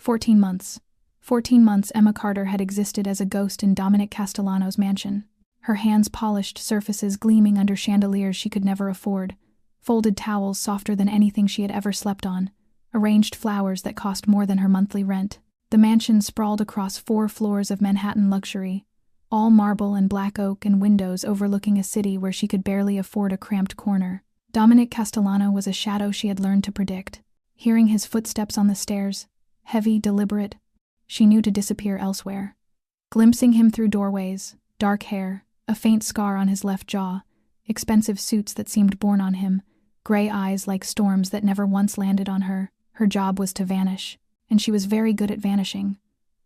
14 months. 14 months Emma Carter had existed as a ghost in Dominic Castellano's mansion. Her hands polished surfaces gleaming under chandeliers she could never afford, folded towels softer than anything she had ever slept on, arranged flowers that cost more than her monthly rent. The mansion sprawled across 4 floors of Manhattan luxury, all marble and black oak and windows overlooking a city where she could barely afford a cramped corner. Dominic Castellano was a shadow she had learned to predict. Hearing his footsteps on the stairs, heavy, deliberate, she knew to disappear elsewhere. Glimpsing him through doorways, dark hair, a faint scar on his left jaw, expensive suits that seemed born on him, gray eyes like storms that never once landed on her, her job was to vanish, and she was very good at vanishing.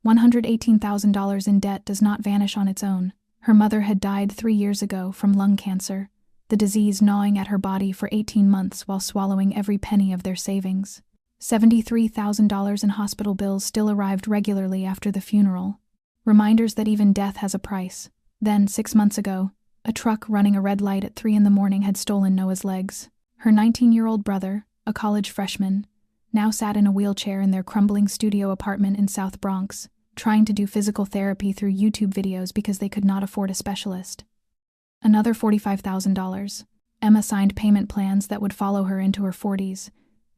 $118,000 in debt does not vanish on its own. Her mother had died 3 years ago from lung cancer, the disease gnawing at her body for 18 months while swallowing every penny of their savings. $73,000 in hospital bills still arrived regularly after the funeral. Reminders that even death has a price. Then, 6 months ago, a truck running a red light at 3 a.m. had stolen Noah's legs. Her 19-year-old brother, a college freshman, now sat in a wheelchair in their crumbling studio apartment in South Bronx, trying to do physical therapy through YouTube videos because they could not afford a specialist. Another $45,000. Emma signed payment plans that would follow her into her 40s,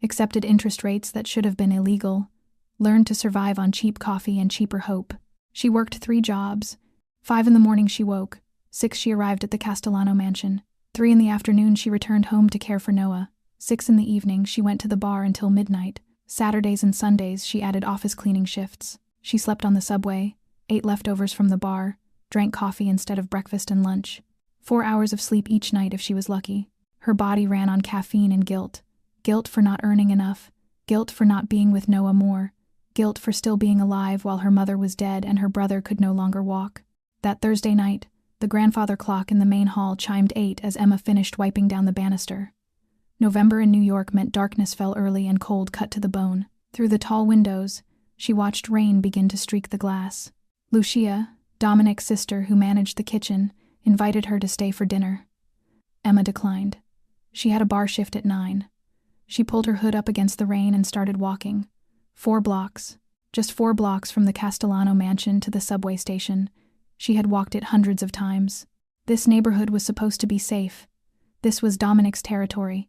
accepted interest rates that should have been illegal, learned to survive on cheap coffee and cheaper hope. She worked 3 jobs. 5 a.m. she woke, 6 she arrived at the Castellano mansion, 3 p.m. she returned home to care for Noah, 6 p.m. she went to the bar until midnight. Saturdays and Sundays she added office cleaning shifts. She slept on the subway, ate leftovers from the bar, drank coffee instead of breakfast and lunch. 4 hours of sleep each night if she was lucky. Her body ran on caffeine and guilt. Guilt for not earning enough, guilt for not being with Noah more, guilt for still being alive while her mother was dead and her brother could no longer walk. That Thursday night, the grandfather clock in the main hall chimed 8 as Emma finished wiping down the banister. November in New York meant darkness fell early and cold cut to the bone. Through the tall windows, she watched rain begin to streak the glass. Lucia, Dominic's sister who managed the kitchen, invited her to stay for dinner. Emma declined. She had a bar shift at 9. She pulled her hood up against the rain and started walking. 4 blocks, just 4 blocks from the Castellano mansion to the subway station. She had walked it hundreds of times. This neighborhood was supposed to be safe. This was Dominic's territory.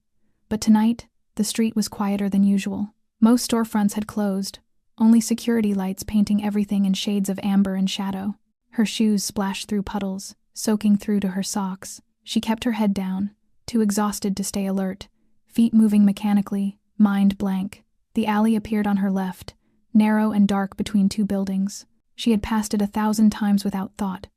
But tonight, the street was quieter than usual. Most storefronts had closed, only security lights painting everything in shades of amber and shadow. Her shoes splashed through puddles, soaking through to her socks. She kept her head down, too exhausted to stay alert, feet moving mechanically, mind blank. The alley appeared on her left, narrow and dark between 2 buildings. She had passed it 1,000 times without thought.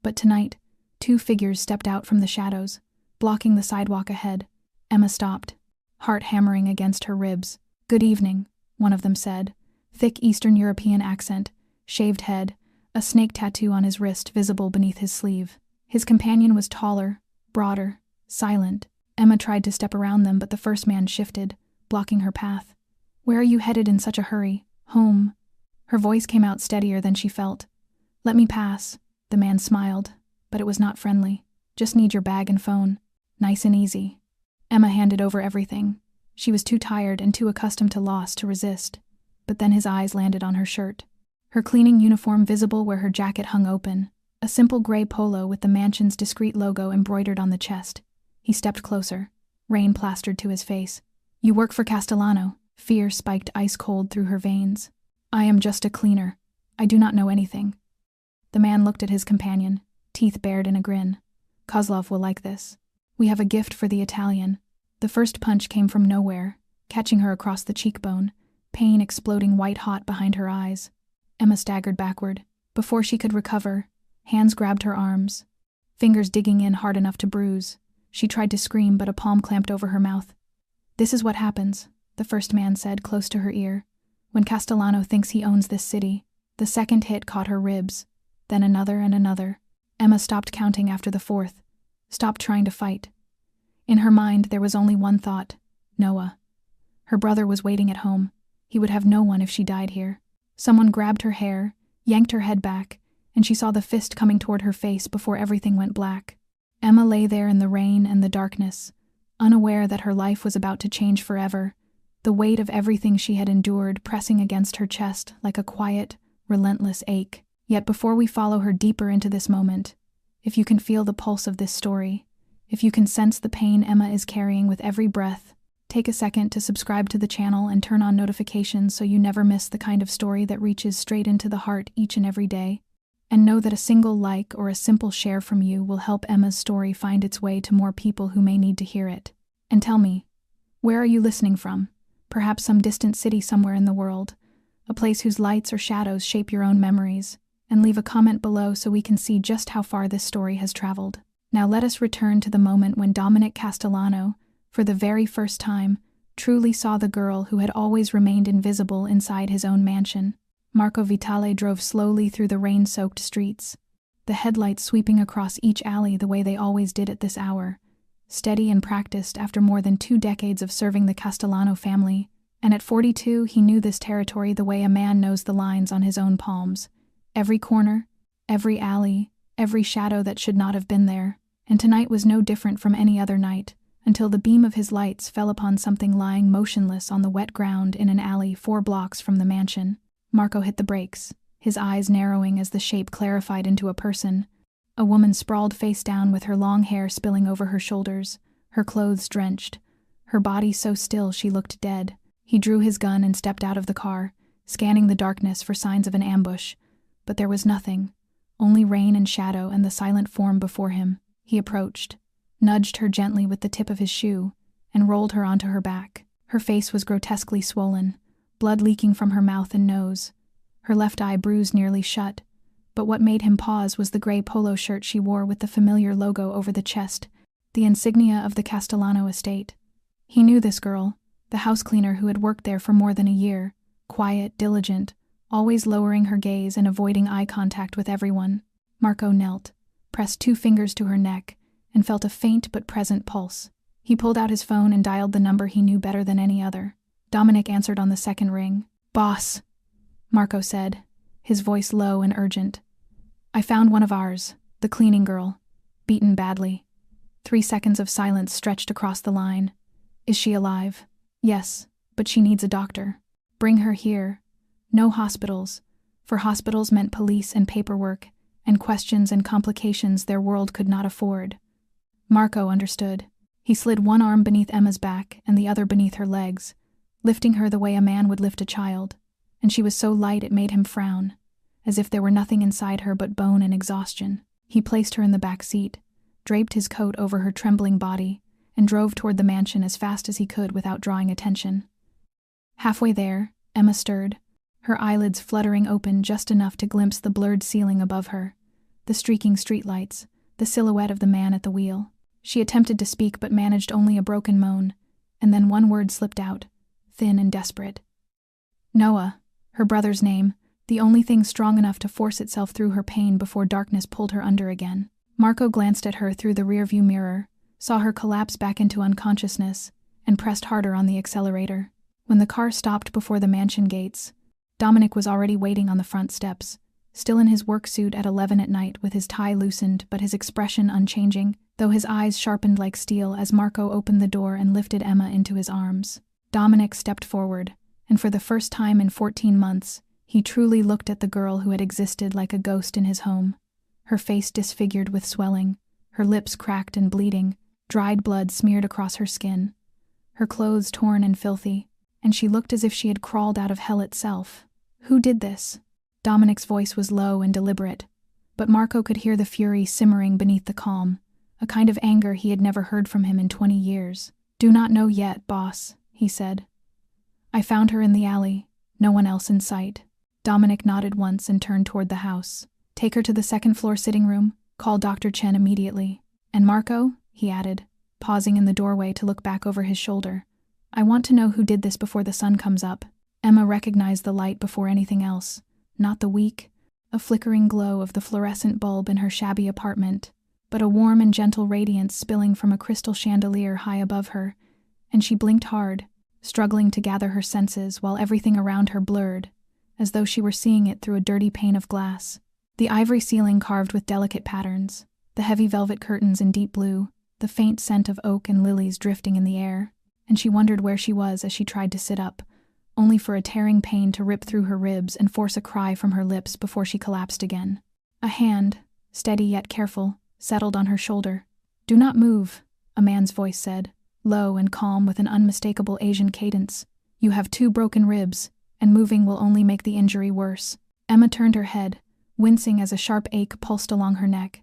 But tonight, 2 figures stepped out from the shadows, blocking the sidewalk ahead. Emma stopped, heart hammering against her ribs. "Good evening," one of them said. Thick Eastern European accent, shaved head, a snake tattoo on his wrist visible beneath his sleeve. His companion was taller, broader, silent. Emma tried to step around them, but the first man shifted, blocking her path. "Where are you headed in such a hurry?" "Home." Her voice came out steadier than she felt. "Let me pass." The man smiled, but it was not friendly. "Just need your bag and phone. Nice and easy." Emma handed over everything. She was too tired and too accustomed to loss to resist. But then his eyes landed on her shirt. Her cleaning uniform visible where her jacket hung open. A simple gray polo with the mansion's discreet logo embroidered on the chest. He stepped closer. Rain plastered to his face. "You work for Castellano." Fear spiked ice cold through her veins. "I am just a cleaner. I do not know anything." The man looked at his companion, teeth bared in a grin. "Kozlov will like this. We have a gift for the Italian." The first punch came from nowhere, catching her across the cheekbone, pain exploding white-hot behind her eyes. Emma staggered backward. Before she could recover, hands grabbed her arms, fingers digging in hard enough to bruise. She tried to scream, but a palm clamped over her mouth. "This is what happens," the first man said close to her ear. "When Castellano thinks he owns this city." The second hit caught her ribs, then another and another. Emma stopped counting after the 4th, stopped trying to fight. In her mind, there was only one thought: Noah. Her brother was waiting at home. He would have no one if she died here. Someone grabbed her hair, yanked her head back, and she saw the fist coming toward her face before everything went black. Emma lay there in the rain and the darkness, unaware that her life was about to change forever, the weight of everything she had endured pressing against her chest like a quiet, relentless ache. Yet before we follow her deeper into this moment, if you can feel the pulse of this story, if you can sense the pain Emma is carrying with every breath, take a second to subscribe to the channel and turn on notifications so you never miss the kind of story that reaches straight into the heart each and every day. And know that a single like or a simple share from you will help Emma's story find its way to more people who may need to hear it. And tell me, where are you listening from? Perhaps some distant city somewhere in the world, a place whose lights or shadows shape your own memories. And leave a comment below so we can see just how far this story has traveled. Now let us return to the moment when Dominic Castellano, for the very first time, truly saw the girl who had always remained invisible inside his own mansion. Marco Vitale drove slowly through the rain-soaked streets, the headlights sweeping across each alley the way they always did at this hour, steady and practiced after more than 2 decades of serving the Castellano family, and at 42 he knew this territory the way a man knows the lines on his own palms. Every corner, every alley, every shadow that should not have been there, and tonight was no different from any other night, until the beam of his lights fell upon something lying motionless on the wet ground in an alley 4 blocks from the mansion. Marco hit the brakes, his eyes narrowing as the shape clarified into a person. A woman sprawled face down with her long hair spilling over her shoulders, her clothes drenched, her body so still she looked dead. He drew his gun and stepped out of the car, scanning the darkness for signs of an ambush. But there was nothing, only rain and shadow and the silent form before him. He approached, nudged her gently with the tip of his shoe, and rolled her onto her back. Her face was grotesquely swollen, blood leaking from her mouth and nose, her left eye bruised nearly shut, but what made him pause was the gray polo shirt she wore with the familiar logo over the chest, the insignia of the Castellano estate. He knew this girl, the house cleaner who had worked there for more than a year, quiet, diligent, always lowering her gaze and avoiding eye contact with everyone. Marco knelt, pressed 2 fingers to her neck, and felt a faint but present pulse. He pulled out his phone and dialed the number he knew better than any other. Dominic answered on the second ring. "Boss," Marco said, his voice low and urgent. "I found one of ours, the cleaning girl, beaten badly." 3 seconds of silence stretched across the line. "Is she alive?" "Yes, but she needs a doctor." "Bring her here." No hospitals, for hospitals meant police and paperwork, and questions and complications their world could not afford. Marco understood. He slid one arm beneath Emma's back and the other beneath her legs, lifting her the way a man would lift a child, and she was so light it made him frown, as if there were nothing inside her but bone and exhaustion. He placed her in the back seat, draped his coat over her trembling body, and drove toward the mansion as fast as he could without drawing attention. Halfway there, Emma stirred, her eyelids fluttering open just enough to glimpse the blurred ceiling above her, the streaking streetlights, the silhouette of the man at the wheel. She attempted to speak but managed only a broken moan, and then one word slipped out, thin and desperate. Noah, her brother's name, the only thing strong enough to force itself through her pain before darkness pulled her under again. Marco glanced at her through the rearview mirror, saw her collapse back into unconsciousness, and pressed harder on the accelerator. When the car stopped before the mansion gates, Dominic was already waiting on the front steps, still in his work suit at 11 at night with his tie loosened but his expression unchanging, though his eyes sharpened like steel as Marco opened the door and lifted Emma into his arms. Dominic stepped forward, and for the first time in 14 months, he truly looked at the girl who had existed like a ghost in his home. Her face disfigured with swelling, her lips cracked and bleeding, dried blood smeared across her skin, her clothes torn and filthy, and she looked as if she had crawled out of hell itself. Who did this? Dominic's voice was low and deliberate, but Marco could hear the fury simmering beneath the calm, a kind of anger he had never heard from him in 20 years. "Do not know yet, boss," he said. "I found her in the alley, no one else in sight." Dominic nodded once and turned toward the house. "Take her to the second-floor sitting room, call Dr. Chen immediately. And Marco," he added, pausing in the doorway to look back over his shoulder, "I want to know who did this before the sun comes up." Emma recognized the light before anything else, not the weak, a flickering glow of the fluorescent bulb in her shabby apartment, but a warm and gentle radiance spilling from a crystal chandelier high above her, and she blinked hard, struggling to gather her senses while everything around her blurred, as though she were seeing it through a dirty pane of glass. The ivory ceiling carved with delicate patterns, the heavy velvet curtains in deep blue, the faint scent of oak and lilies drifting in the air. and she wondered where she was as she tried to sit up, only for a tearing pain to rip through her ribs and force a cry from her lips before she collapsed again. A hand, steady yet careful, settled on her shoulder. "Do not move," a man's voice said, low and calm with an unmistakable Asian cadence. "You have 2 broken ribs, and moving will only make the injury worse." Emma turned her head, wincing as a sharp ache pulsed along her neck,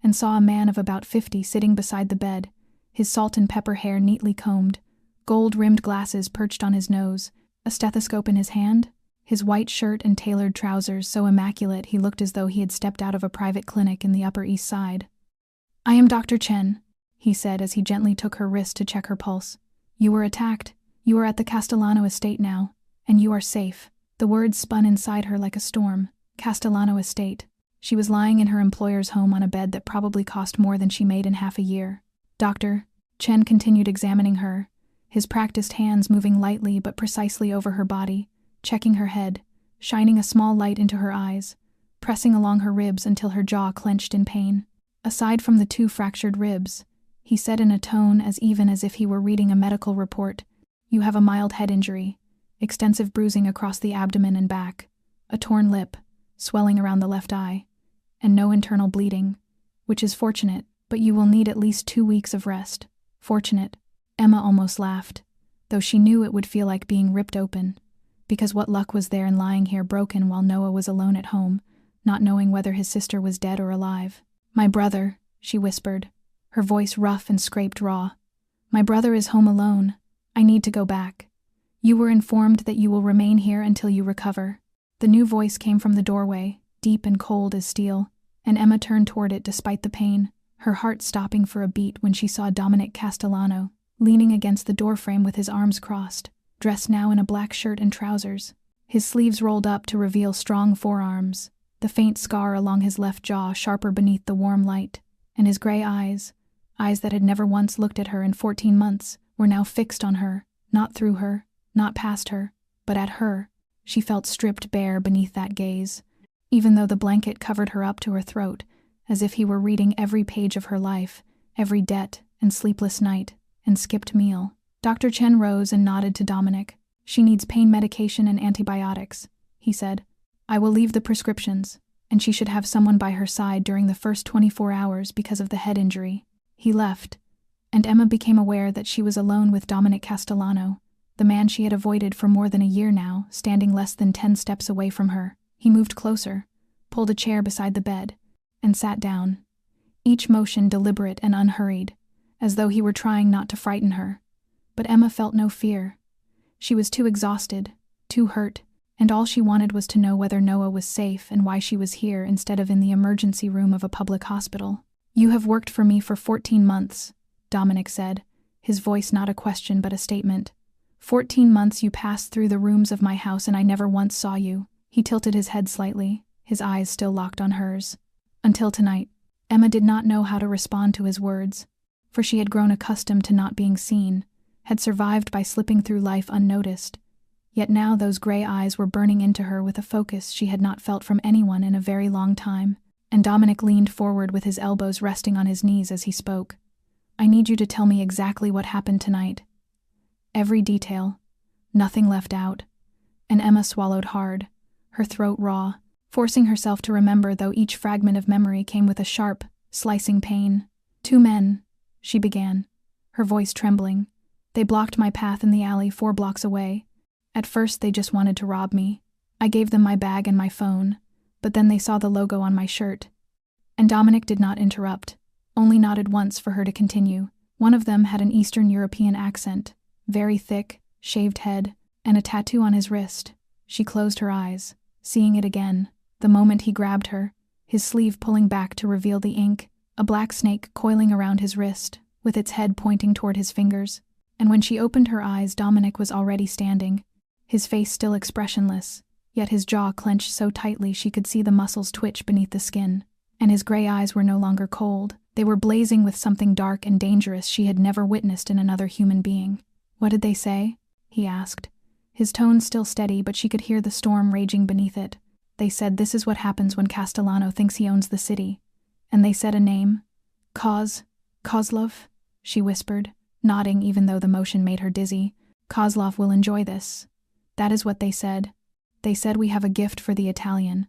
and saw a man of about 50 sitting beside the bed, his salt and pepper hair neatly combed, gold-rimmed glasses perched on his nose, a stethoscope in his hand, his white shirt and tailored trousers so immaculate he looked as though he had stepped out of a private clinic in the Upper East Side. "I am Dr. Chen," he said as he gently took her wrist to check her pulse. "You were attacked. You are at the Castellano estate now, and you are safe." The words spun inside her like a storm. Castellano estate. She was lying in her employer's home on a bed that probably cost more than she made in half a year. "Doctor," Chen continued examining her, his practiced hands moving lightly but precisely over her body, checking her head, shining a small light into her eyes, pressing along her ribs until her jaw clenched in pain. "Aside from the 2 fractured ribs," he said in a tone as even as if he were reading a medical report, "you have a mild head injury, extensive bruising across the abdomen and back, a torn lip, swelling around the left eye, and no internal bleeding, which is fortunate, but you will need at least 2 weeks of rest." Fortunate. Emma almost laughed, though she knew it would feel like being ripped open, because what luck was there in lying here broken while Noah was alone at home, not knowing whether his sister was dead or alive. "My brother," she whispered, her voice rough and scraped raw. "My brother is home alone. I need to go back. You were informed that you will remain here until you recover." The new voice came from the doorway, deep and cold as steel, and Emma turned toward it despite the pain, her heart stopping for a beat when she saw Dominic Castellano, leaning against the doorframe with his arms crossed, dressed now in a black shirt and trousers, his sleeves rolled up to reveal strong forearms, the faint scar along his left jaw sharper beneath the warm light, and his gray eyes that had never once looked at her in 14 months, were now fixed on her, not through her, not past her, but at her. She felt stripped bare beneath that gaze, even though the blanket covered her up to her throat, as if he were reading every page of her life, every debt and sleepless night and skipped meal. Dr. Chen rose and nodded to Dominic. "She needs pain medication and antibiotics," he said. "I will leave the prescriptions, and she should have someone by her side during the first 24 hours because of the head injury." He left, and Emma became aware that she was alone with Dominic Castellano, the man she had avoided for more than a year now, standing less than 10 steps away from her. He moved closer, pulled a chair beside the bed, and sat down, each motion deliberate and unhurried, as though he were trying not to frighten her. But Emma felt no fear. She was too exhausted, too hurt, and all she wanted was to know whether Noah was safe and why she was here instead of in the emergency room of a public hospital. "You have worked for me for 14 months, Dominic said, his voice not a question but a statement. 14 months you passed through the rooms of my house and I never once saw you." He tilted his head slightly, his eyes still locked on hers. "Until tonight." Emma did not know how to respond to his words, for she had grown accustomed to not being seen, had survived by slipping through life unnoticed. Yet now those gray eyes were burning into her with a focus she had not felt from anyone in a very long time, and Dominic leaned forward with his elbows resting on his knees as he spoke. "I need you to tell me exactly what happened tonight. Every detail, nothing left out." And Emma swallowed hard, her throat raw, forcing herself to remember, though each fragment of memory came with a sharp, slicing pain. "2 men," she began, her voice trembling. "They blocked my path in the alley 4 blocks away. At first they just wanted to rob me. I gave them my bag and my phone, but then they saw the logo on my shirt." And Dominic did not interrupt, only nodded once for her to continue. "One of them had an Eastern European accent, very thick, shaved head, and a tattoo on his wrist." She closed her eyes, seeing it again, the moment he grabbed her, his sleeve pulling back to reveal the ink, a black snake coiling around his wrist, with its head pointing toward his fingers. And when she opened her eyes, Dominic was already standing, his face still expressionless, yet his jaw clenched so tightly she could see the muscles twitch beneath the skin. And his gray eyes were no longer cold, they were blazing with something dark and dangerous she had never witnessed in another human being. "What did they say?" he asked, his tone still steady, but she could hear the storm raging beneath it. "They said this is what happens when Castellano thinks he owns the city. And they said a name. Kozlov," she whispered, nodding even though the motion made her dizzy. "Kozlov will enjoy this." "That is what they said. They said we have a gift for the Italian."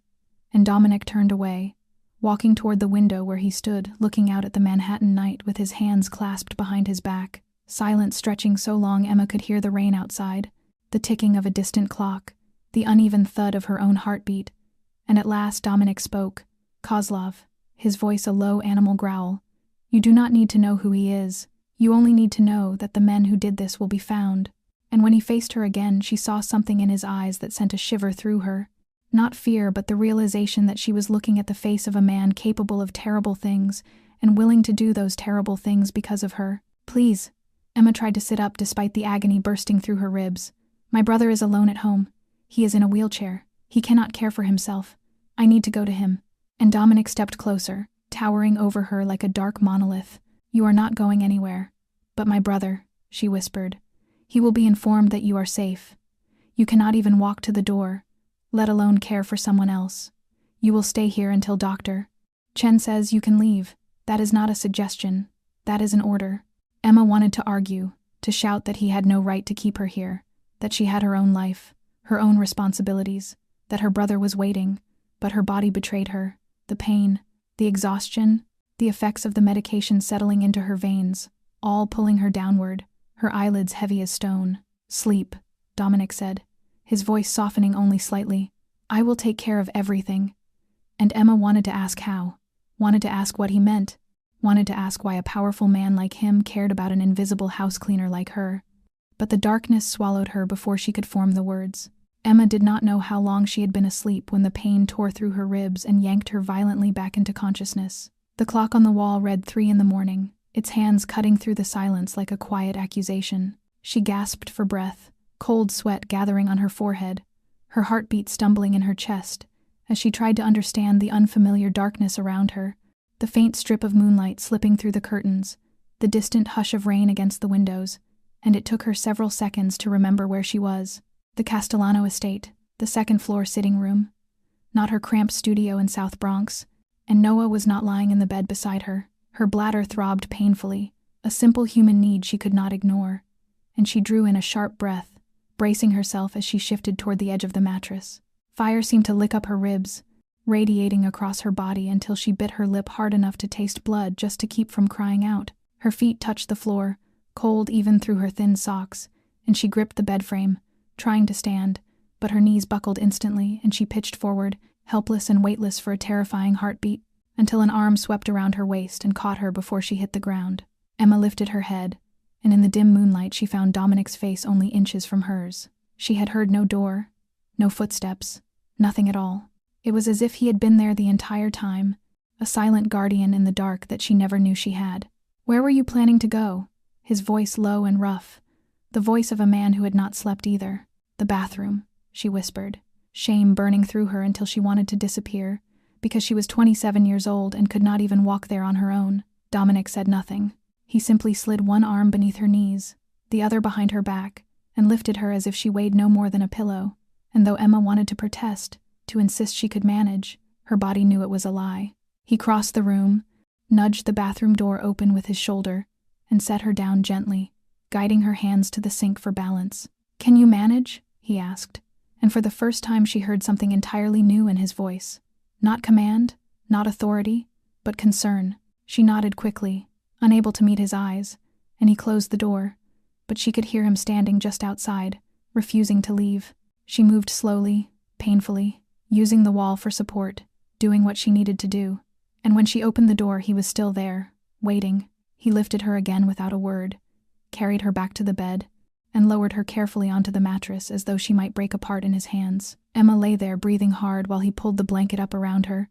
And Dominic turned away, walking toward the window where he stood, looking out at the Manhattan night with his hands clasped behind his back, silence stretching so long Emma could hear the rain outside, the ticking of a distant clock, the uneven thud of her own heartbeat. And at last Dominic spoke. "Kozlov," his voice a low animal growl, "you do not need to know who he is. You only need to know that the men who did this will be found." And when he faced her again, she saw something in his eyes that sent a shiver through her. Not fear, but the realization that she was looking at the face of a man capable of terrible things and willing to do those terrible things because of her. "Please." Emma tried to sit up despite the agony bursting through her ribs. "My brother is alone at home. He is in a wheelchair. He cannot care for himself. I need to go to him." And Dominic stepped closer, towering over her like a dark monolith. "You are not going anywhere. But my brother," she whispered. "He will be informed that you are safe. You cannot even walk to the door, let alone care for someone else. You will stay here until Dr. Chen says you can leave. That is not a suggestion. That is an order." Emma wanted to argue, to shout that he had no right to keep her here, that she had her own life, her own responsibilities, that her brother was waiting, but her body betrayed her. The pain, the exhaustion, the effects of the medication settling into her veins, all pulling her downward, her eyelids heavy as stone. "Sleep," Dominic said, his voice softening only slightly. "I will take care of everything." And Emma wanted to ask how, wanted to ask what he meant, wanted to ask why a powerful man like him cared about an invisible house cleaner like her. But the darkness swallowed her before she could form the words. Emma did not know how long she had been asleep when the pain tore through her ribs and yanked her violently back into consciousness. The clock on the wall read 3 in the morning, its hands cutting through the silence like a quiet accusation. She gasped for breath, cold sweat gathering on her forehead, her heartbeat stumbling in her chest, as she tried to understand the unfamiliar darkness around her, the faint strip of moonlight slipping through the curtains, the distant hush of rain against the windows, and it took her several seconds to remember where she was. The Castellano estate, the second-floor sitting room, not her cramped studio in South Bronx, and Noah was not lying in the bed beside her. Her bladder throbbed painfully, a simple human need she could not ignore, and she drew in a sharp breath, bracing herself as she shifted toward the edge of the mattress. Fire seemed to lick up her ribs, radiating across her body until she bit her lip hard enough to taste blood just to keep from crying out. Her feet touched the floor, cold even through her thin socks, and she gripped the bed frame, trying to stand, but her knees buckled instantly and she pitched forward, helpless and weightless for a terrifying heartbeat, until an arm swept around her waist and caught her before she hit the ground. Emma lifted her head, and in the dim moonlight she found Dominic's face only inches from hers. She had heard no door, no footsteps, nothing at all. It was as if he had been there the entire time, a silent guardian in the dark that she never knew she had. "Where were you planning to go?" His voice low and rough, the voice of a man who had not slept either. "The bathroom," she whispered, shame burning through her until she wanted to disappear, because she was 27 years old and could not even walk there on her own. Dominic said nothing. He simply slid one arm beneath her knees, the other behind her back, and lifted her as if she weighed no more than a pillow. And though Emma wanted to protest, to insist she could manage, her body knew it was a lie. He crossed the room, nudged the bathroom door open with his shoulder, and set her down gently, guiding her hands to the sink for balance. "Can you manage?" he asked, and for the first time she heard something entirely new in his voice. Not command, not authority, but concern. She nodded quickly, unable to meet his eyes, and he closed the door, but she could hear him standing just outside, refusing to leave. She moved slowly, painfully, using the wall for support, doing what she needed to do. And when she opened the door, he was still there, waiting. He lifted her again without a word, carried her back to the bed, and lowered her carefully onto the mattress as though she might break apart in his hands. Emma lay there breathing hard while he pulled the blanket up around her,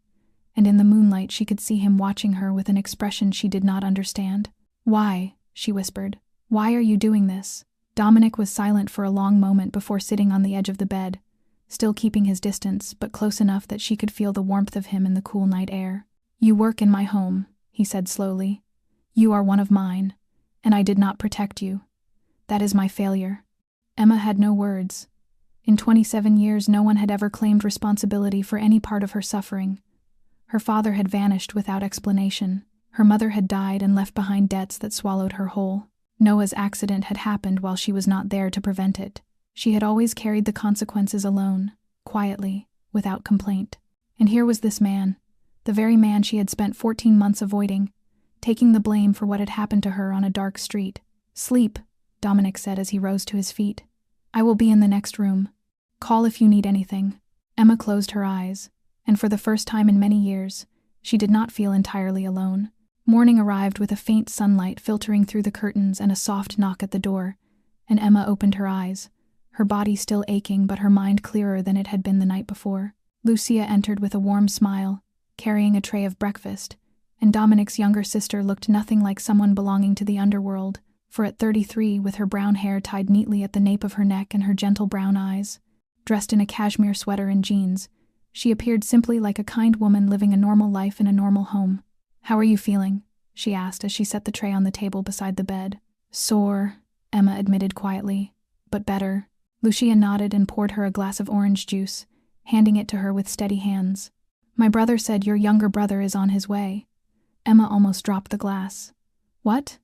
and in the moonlight she could see him watching her with an expression she did not understand. "Why?" she whispered. "Why are you doing this?" Dominic was silent for a long moment before sitting on the edge of the bed, still keeping his distance, but close enough that she could feel the warmth of him in the cool night air. "You work in my home," he said slowly. "You are one of mine, and I did not protect you. That is my failure." Emma had no words. In 27 years, no one had ever claimed responsibility for any part of her suffering. Her father had vanished without explanation. Her mother had died and left behind debts that swallowed her whole. Noah's accident had happened while she was not there to prevent it. She had always carried the consequences alone, quietly, without complaint. And here was this man, the very man she had spent 14 months avoiding, taking the blame for what had happened to her on a dark street. "Sleep," Dominic said as he rose to his feet. "I will be in the next room. Call if you need anything." Emma closed her eyes, and for the first time in many years, she did not feel entirely alone. Morning arrived with a faint sunlight filtering through the curtains and a soft knock at the door, and Emma opened her eyes, her body still aching but her mind clearer than it had been the night before. Lucia entered with a warm smile, carrying a tray of breakfast, and Dominic's younger sister looked nothing like someone belonging to the underworld, for at 33, with her brown hair tied neatly at the nape of her neck and her gentle brown eyes, dressed in a cashmere sweater and jeans, she appeared simply like a kind woman living a normal life in a normal home. "How are you feeling?" she asked as she set the tray on the table beside the bed. "Sore," Emma admitted quietly, "but better." Lucia nodded and poured her a glass of orange juice, handing it to her with steady hands. "My brother said your younger brother is on his way." Emma almost dropped the glass. "What?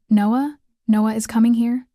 Noah? Noah is coming here?"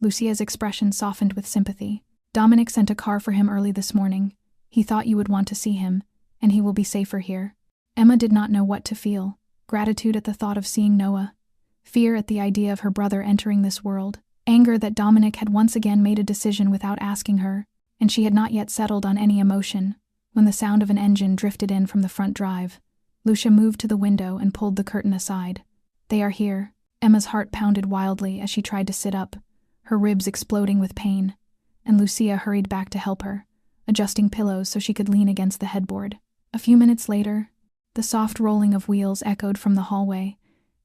Lucia's expression softened with sympathy. "Dominic sent a car for him early this morning. He thought you would want to see him, and he will be safer here." Emma did not know what to feel. Gratitude at the thought of seeing Noah, fear at the idea of her brother entering this world, anger that Dominic had once again made a decision without asking her, and she had not yet settled on any emotion, when the sound of an engine drifted in from the front drive. Lucia moved to the window and pulled the curtain aside. "They are here." Emma's heart pounded wildly as she tried to sit up, her ribs exploding with pain, and Lucia hurried back to help her, adjusting pillows so she could lean against the headboard. A few minutes later, the soft rolling of wheels echoed from the hallway,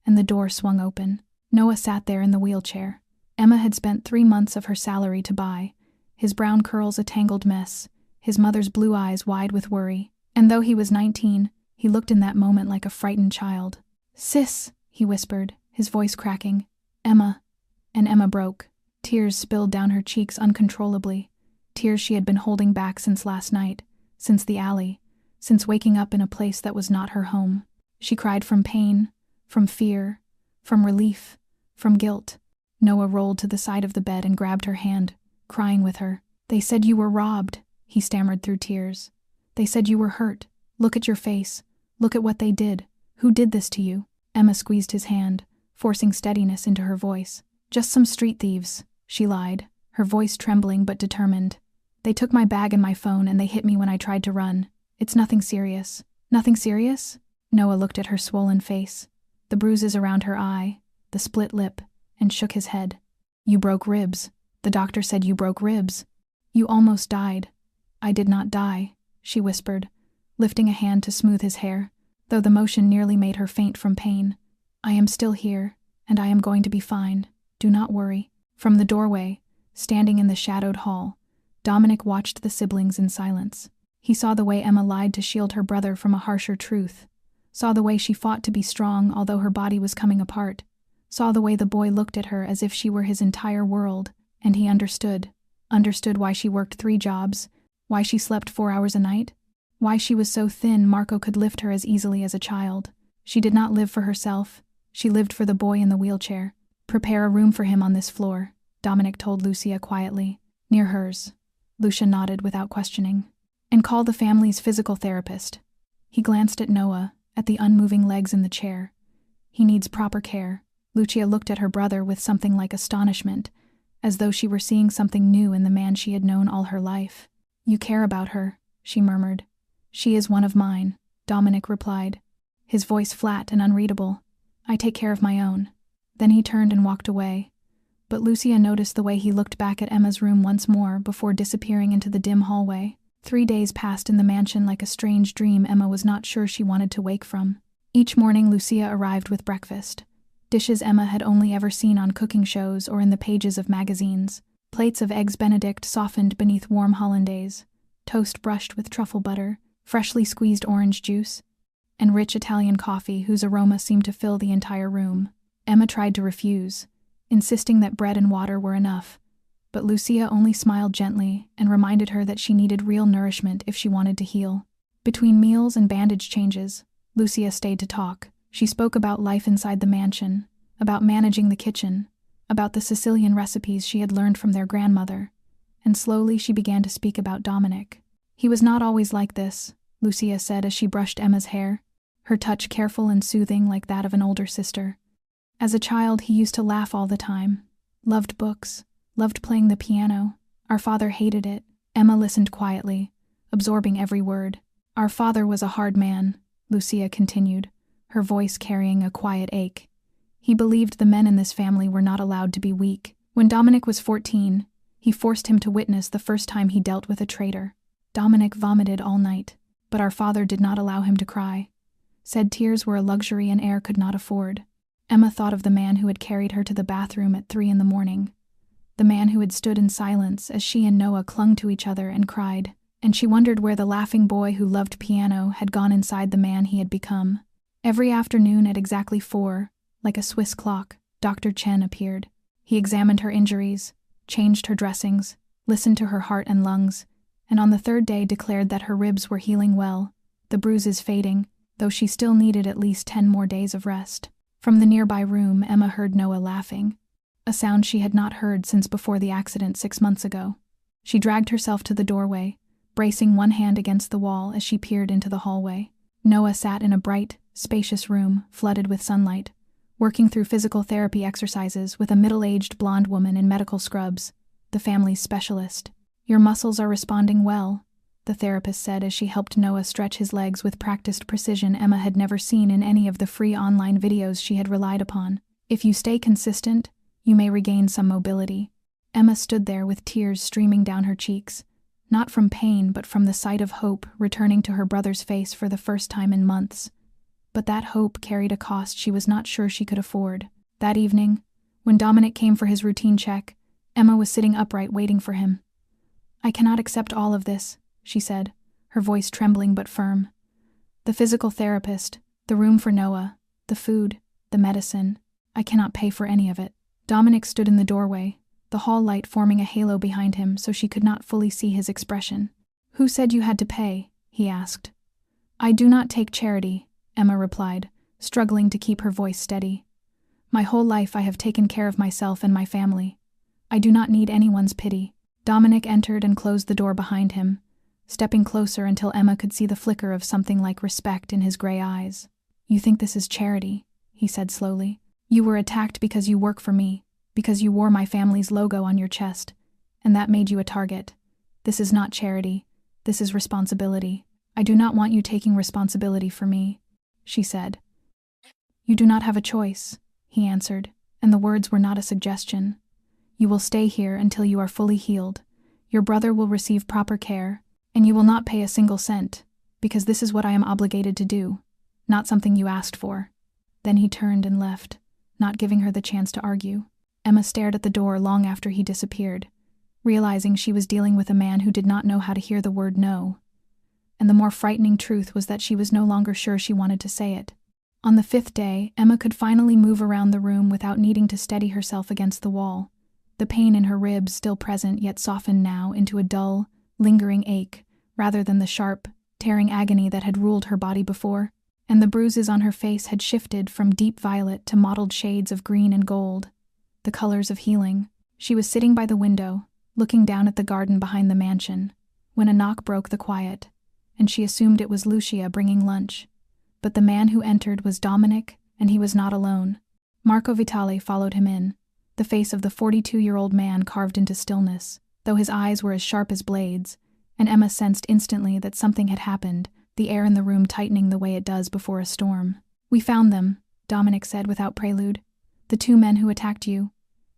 and the door swung open. Noah sat there in the wheelchair. Emma had spent 3 months of her salary to buy, his brown curls a tangled mess, his mother's blue eyes wide with worry, and though he was 19, he looked in that moment like a frightened child. "Sis," he whispered, his voice cracking. "Emma." And Emma broke. Tears spilled down her cheeks uncontrollably, tears she had been holding back since last night, since the alley, since waking up in a place that was not her home. She cried from pain, from fear, from relief, from guilt. Noah rolled to the side of the bed and grabbed her hand, crying with her. "They said you were robbed," he stammered through tears. "They said you were hurt. Look at your face. Look at what they did. Who did this to you?" Emma squeezed his hand, forcing steadiness into her voice. "Just some street thieves," she lied, her voice trembling but determined. "They took my bag and my phone and they hit me when I tried to run. It's nothing serious." "Nothing serious?" Noah looked at her swollen face, the bruises around her eye, the split lip, and shook his head. "You broke ribs. The doctor said you broke ribs. You almost died." "I did not die," she whispered, lifting a hand to smooth his hair, though the motion nearly made her faint from pain. "I am still here, and I am going to be fine. Do not worry." From the doorway, standing in the shadowed hall, Dominic watched the siblings in silence. He saw the way Emma lied to shield her brother from a harsher truth, saw the way she fought to be strong although her body was coming apart, saw the way the boy looked at her as if she were his entire world, and he understood why she worked 3 jobs, why she slept 4 hours a night, why she was so thin Marco could lift her as easily as a child. She did not live for herself, she lived for the boy in the wheelchair. "Prepare a room for him on this floor," Dominic told Lucia quietly. "Near hers." Lucia nodded without questioning. "And call the family's physical therapist." He glanced at Noah, at the unmoving legs in the chair. "He needs proper care." Lucia looked at her brother with something like astonishment, as though she were seeing something new in the man she had known all her life. "You care about her," she murmured. "She is one of mine," Dominic replied, his voice flat and unreadable. "I take care of my own." Then he turned and walked away, but Lucia noticed the way he looked back at Emma's room once more before disappearing into the dim hallway. 3 days passed in the mansion like a strange dream Emma was not sure she wanted to wake from. Each morning Lucia arrived with breakfast, dishes Emma had only ever seen on cooking shows or in the pages of magazines, plates of eggs Benedict softened beneath warm hollandaise, toast brushed with truffle butter, freshly squeezed orange juice, and rich Italian coffee whose aroma seemed to fill the entire room. Emma tried to refuse, insisting that bread and water were enough, but Lucia only smiled gently and reminded her that she needed real nourishment if she wanted to heal. Between meals and bandage changes, Lucia stayed to talk. She spoke about life inside the mansion, about managing the kitchen, about the Sicilian recipes she had learned from their grandmother, and slowly she began to speak about Dominic. "He was not always like this," Lucia said as she brushed Emma's hair, her touch careful and soothing like that of an older sister. "As a child, he used to laugh all the time, loved books, loved playing the piano. Our father hated it." Emma listened quietly, absorbing every word. "Our father was a hard man," Lucia continued, her voice carrying a quiet ache. "He believed the men in this family were not allowed to be weak. When Dominic was 14, he forced him to witness the first time he dealt with a traitor. Dominic vomited all night, but our father did not allow him to cry. Said tears were a luxury an heir could not afford." Emma thought of the man who had carried her to the bathroom at 3 a.m, the man who had stood in silence as she and Noah clung to each other and cried, and she wondered where the laughing boy who loved piano had gone inside the man he had become. Every afternoon at exactly 4, like a Swiss clock, Dr. Chen appeared. He examined her injuries, changed her dressings, listened to her heart and lungs, and on the third day declared that her ribs were healing well, the bruises fading, though she still needed at least 10 more days of rest. From the nearby room, Emma heard Noah laughing, a sound she had not heard since before the accident 6 months ago. She dragged herself to the doorway, bracing one hand against the wall as she peered into the hallway. Noah sat in a bright, spacious room, flooded with sunlight, working through physical therapy exercises with a middle-aged blonde woman in medical scrubs, the family's specialist. "Your muscles are responding well," the therapist said as she helped Noah stretch his legs with practiced precision Emma had never seen in any of the free online videos she had relied upon. "If you stay consistent, you may regain some mobility." Emma stood there with tears streaming down her cheeks, not from pain but from the sight of hope returning to her brother's face for the first time in months. But that hope carried a cost she was not sure she could afford. That evening, when Dominic came for his routine check, Emma was sitting upright waiting for him. "I cannot accept all of this," she said, her voice trembling but firm. "The physical therapist, the room for Noah, the food, the medicine. I cannot pay for any of it." Dominic stood in the doorway, the hall light forming a halo behind him so she could not fully see his expression. "Who said you had to pay?" he asked. "I do not take charity," Emma replied, struggling to keep her voice steady. "My whole life I have taken care of myself and my family. I do not need anyone's pity." Dominic entered and closed the door behind him, stepping closer until Emma could see the flicker of something like respect in his gray eyes. "You think this is charity," he said slowly. "You were attacked because you work for me, because you wore my family's logo on your chest, and that made you a target. This is not charity. This is responsibility. I do not want you taking responsibility for me," she said. "You do not have a choice," he answered, and the words were not a suggestion. "You will stay here until you are fully healed. Your brother will receive proper care, and you will not pay a single cent, because this is what I am obligated to do, not something you asked for." Then he turned and left, not giving her the chance to argue. Emma stared at the door long after he disappeared, realizing she was dealing with a man who did not know how to hear the word no. And the more frightening truth was that she was no longer sure she wanted to say it. On the 5th day, Emma could finally move around the room without needing to steady herself against the wall, the pain in her ribs still present yet softened now into a dull, lingering ache rather than the sharp, tearing agony that had ruled her body before, and the bruises on her face had shifted from deep violet to mottled shades of green and gold, the colors of healing. She was sitting by the window, looking down at the garden behind the mansion, when a knock broke the quiet, and she assumed it was Lucia bringing lunch. But the man who entered was Dominic, and he was not alone. Marco Vitale followed him in, the face of the 42-year-old man carved into stillness, though his eyes were as sharp as blades, and Emma sensed instantly that something had happened, the air in the room tightening the way it does before a storm. "We found them," Dominic said without prelude. "The 2 men who attacked you."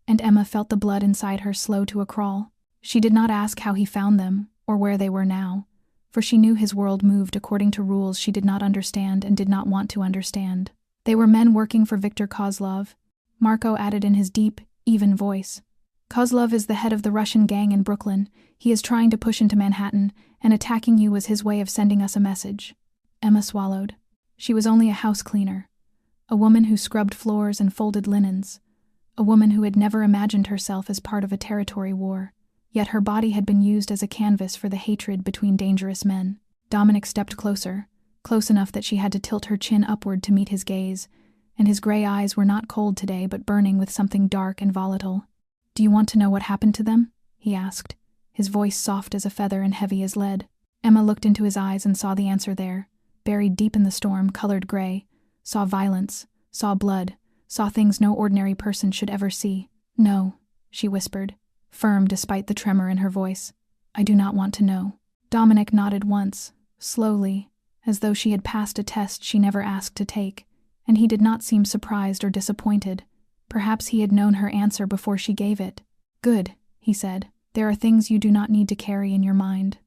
And Emma felt the blood inside her slow to a crawl. She did not ask how he found them, or where they were now, for she knew his world moved according to rules she did not understand and did not want to understand. "They were men working for Viktor Kozlov," Marco added in his deep, even voice. "Kozlov is the head of the Russian gang in Brooklyn. He is trying to push into Manhattan, and attacking you was his way of sending us a message." Emma swallowed. She was only a house cleaner, a woman who scrubbed floors and folded linens, a woman who had never imagined herself as part of a territory war, yet her body had been used as a canvas for the hatred between dangerous men. Dominic stepped closer, close enough that she had to tilt her chin upward to meet his gaze, and his gray eyes were not cold today but burning with something dark and volatile. "Do you want to know what happened to them?" he asked, his voice soft as a feather and heavy as lead. Emma looked into his eyes and saw the answer there, buried deep in the storm, colored gray, saw violence, saw blood, saw things no ordinary person should ever see. "No," she whispered, firm despite the tremor in her voice. "I do not want to know." Dominic nodded once, slowly, as though she had passed a test she never asked to take, and he did not seem surprised or disappointed. Perhaps he had known her answer before she gave it. "Good," he said. "There are things you do not need to carry in your mind.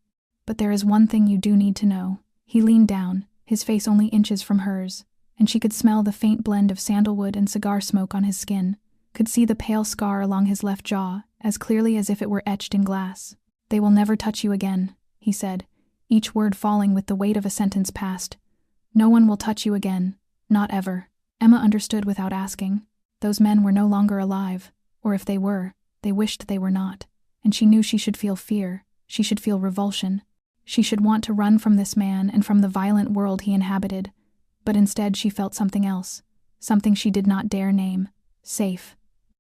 But there is one thing you do need to know." He leaned down, his face only inches from hers, and she could smell the faint blend of sandalwood and cigar smoke on his skin, could see the pale scar along his left jaw, as clearly as if it were etched in glass. "They will never touch you again," he said, each word falling with the weight of a sentence passed. "No one will touch you again, not ever." Emma understood without asking. Those men were no longer alive, or if they were, they wished they were not, and she knew she should feel fear, she should feel revulsion. She should want to run from this man and from the violent world he inhabited, but instead she felt something else, something she did not dare name. Safe.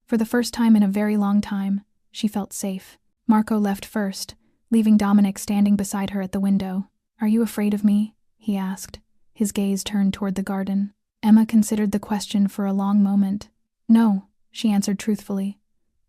For the first time in a very long time, she felt safe. Marco left first, leaving Dominic standing beside her at the window. "Are you afraid of me?" he asked, his gaze turned toward the garden. Emma considered the question for a long moment. "No," she answered truthfully.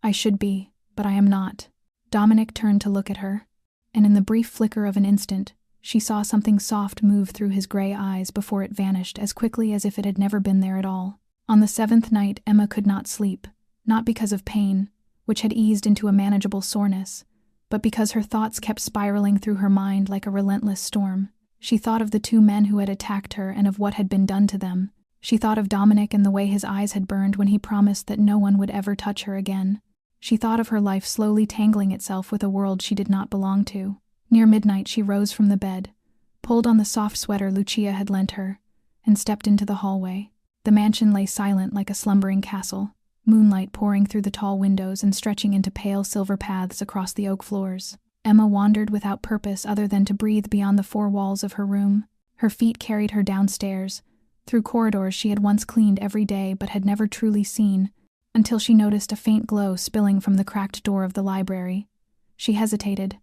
"I should be, but I am not." Dominic turned to look at her, and in the brief flicker of an instant, she saw something soft move through his gray eyes before it vanished as quickly as if it had never been there at all. On the 7th night, Emma could not sleep, not because of pain, which had eased into a manageable soreness, but because her thoughts kept spiraling through her mind like a relentless storm. She thought of the two men who had attacked her and of what had been done to them. She thought of Dominic and the way his eyes had burned when he promised that no one would ever touch her again. She thought of her life slowly tangling itself with a world she did not belong to. Near midnight she rose from the bed, pulled on the soft sweater Lucia had lent her, and stepped into the hallway. The mansion lay silent like a slumbering castle, moonlight pouring through the tall windows and stretching into pale silver paths across the oak floors. Emma wandered without purpose other than to breathe beyond the four walls of her room. Her feet carried her downstairs, through corridors she had once cleaned every day but had never truly seen, until she noticed a faint glow spilling from the cracked door of the library. She hesitated.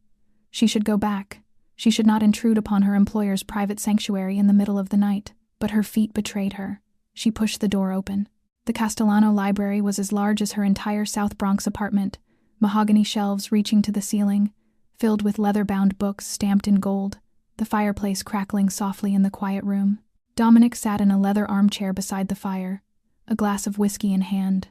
She should go back. She should not intrude upon her employer's private sanctuary in the middle of the night, but her feet betrayed her. She pushed the door open. The Castellano library was as large as her entire South Bronx apartment, mahogany shelves reaching to the ceiling, filled with leather-bound books stamped in gold, the fireplace crackling softly in the quiet room. Dominic sat in a leather armchair beside the fire, a glass of whiskey in hand,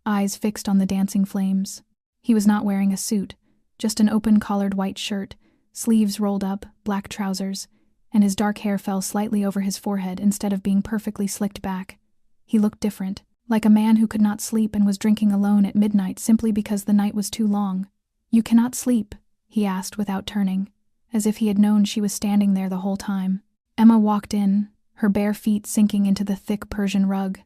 eyes fixed on the dancing flames. He was not wearing a suit, just an open-collared white shirt, sleeves rolled up, black trousers, and his dark hair fell slightly over his forehead instead of being perfectly slicked back. He looked different, like a man who could not sleep and was drinking alone at midnight simply because the night was too long. "You cannot sleep?" he asked without turning, as if he had known she was standing there the whole time. Emma walked in, her bare feet sinking into the thick Persian rug.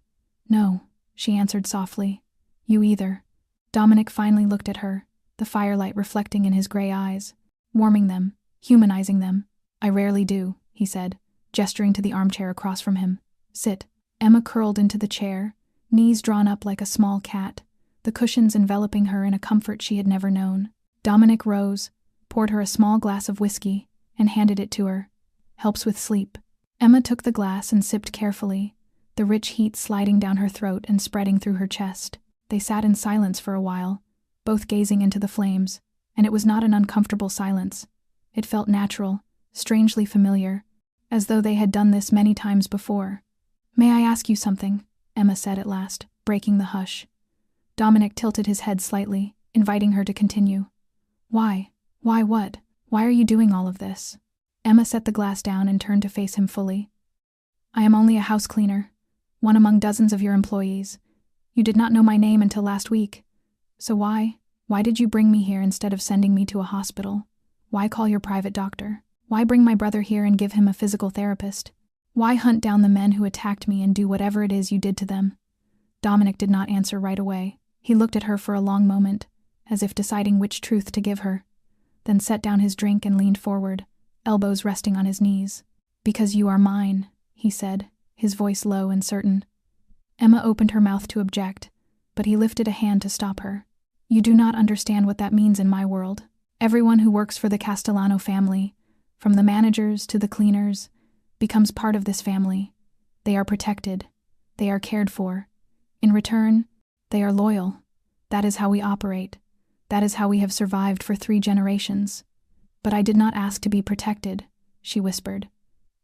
"No," she answered softly. "You either." Dominic finally looked at her, the firelight reflecting in his gray eyes, warming them, humanizing them. "I rarely do," he said, gesturing to the armchair across from him. "Sit." Emma curled into the chair, knees drawn up like a small cat, the cushions enveloping her in a comfort she had never known. Dominic rose, poured her a small glass of whiskey, and handed it to her. "Helps with sleep." Emma took the glass and sipped carefully, the rich heat sliding down her throat and spreading through her chest. They sat in silence for a while, both gazing into the flames, and it was not an uncomfortable silence. It felt natural, strangely familiar, as though they had done this many times before. "May I ask you something?" Emma said at last, breaking the hush. Dominic tilted his head slightly, inviting her to continue. "Why? Why what? Why are you doing all of this?" Emma set the glass down and turned to face him fully. "I am only a house cleaner, one among dozens of your employees. You did not know my name until last week. So why did you bring me here instead of sending me to a hospital? Why call your private doctor? Why bring my brother here and give him a physical therapist? Why hunt down the men who attacked me and do whatever it is you did to them?" Dominic did not answer right away. He looked at her for a long moment, as if deciding which truth to give her, then set down his drink and leaned forward, elbows resting on his knees. "Because you are mine," he said, his voice low and certain. Emma opened her mouth to object, but he lifted a hand to stop her. You do not understand what that means in my world. Everyone who works for the Castellano family, from the managers to the cleaners, becomes part of this family. They are protected. They are cared for. In return, they are loyal. That is how we operate. That is how we have survived for 3 generations. But I did not ask to be protected, she whispered.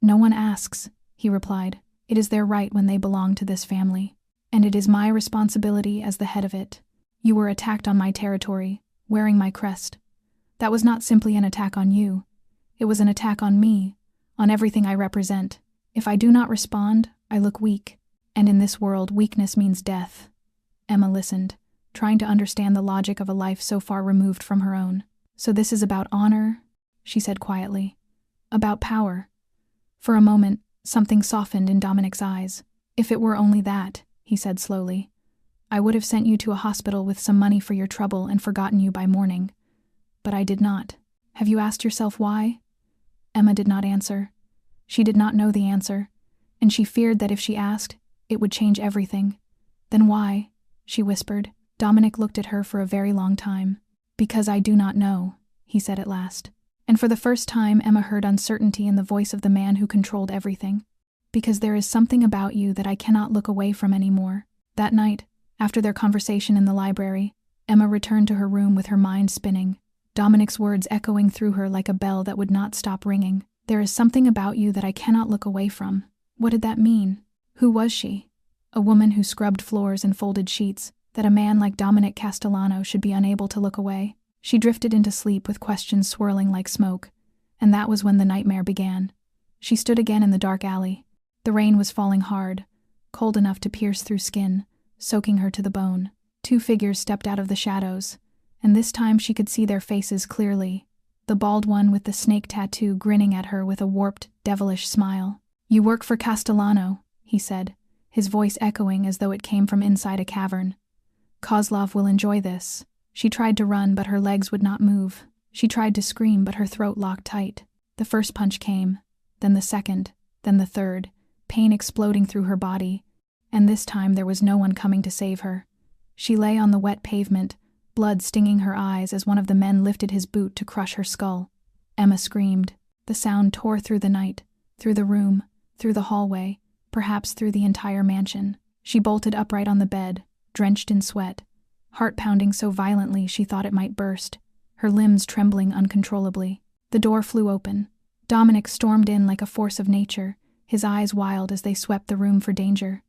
No one asks, he replied. It is their right when they belong to this family. And it is my responsibility as the head of it. You were attacked on my territory, wearing my crest. That was not simply an attack on you. It was an attack on me, on everything I represent. If I do not respond, I look weak. And in this world, weakness means death. Emma listened, trying to understand the logic of a life so far removed from her own. So this is about honor, she said quietly. About power. For a moment, something softened in Dominic's eyes. If it were only that, he said slowly, I would have sent you to a hospital with some money for your trouble and forgotten you by morning. But I did not. Have you asked yourself why? Emma did not answer. She did not know the answer, and she feared that if she asked, it would change everything. Then why? She whispered. Dominic looked at her for a very long time. Because I do not know, he said at last. And for the first time, Emma heard uncertainty in the voice of the man who controlled everything. Because there is something about you that I cannot look away from anymore. That night, after their conversation in the library, Emma returned to her room with her mind spinning, Dominic's words echoing through her like a bell that would not stop ringing. There is something about you that I cannot look away from. What did that mean? Who was she? A woman who scrubbed floors and folded sheets, that a man like Dominic Castellano should be unable to look away? She drifted into sleep with questions swirling like smoke, and that was when the nightmare began. She stood again in the dark alley. The rain was falling hard, cold enough to pierce through skin, soaking her to the bone. 2 figures stepped out of the shadows, and this time she could see their faces clearly. The bald one with the snake tattoo grinning at her with a warped, devilish smile. You work for Castellano, he said, his voice echoing as though it came from inside a cavern. Kozlov will enjoy this. She tried to run, but her legs would not move. She tried to scream, but her throat locked tight. The first punch came, then the second, then the third, pain exploding through her body, and this time there was no one coming to save her. She lay on the wet pavement, blood stinging her eyes as one of the men lifted his boot to crush her skull. Emma screamed. The sound tore through the night, through the room, through the hallway, perhaps through the entire mansion. She bolted upright on the bed, drenched in sweat, heart pounding so violently she thought it might burst, her limbs trembling uncontrollably. The door flew open. Dominic stormed in like a force of nature, his eyes wild as they swept the room for danger.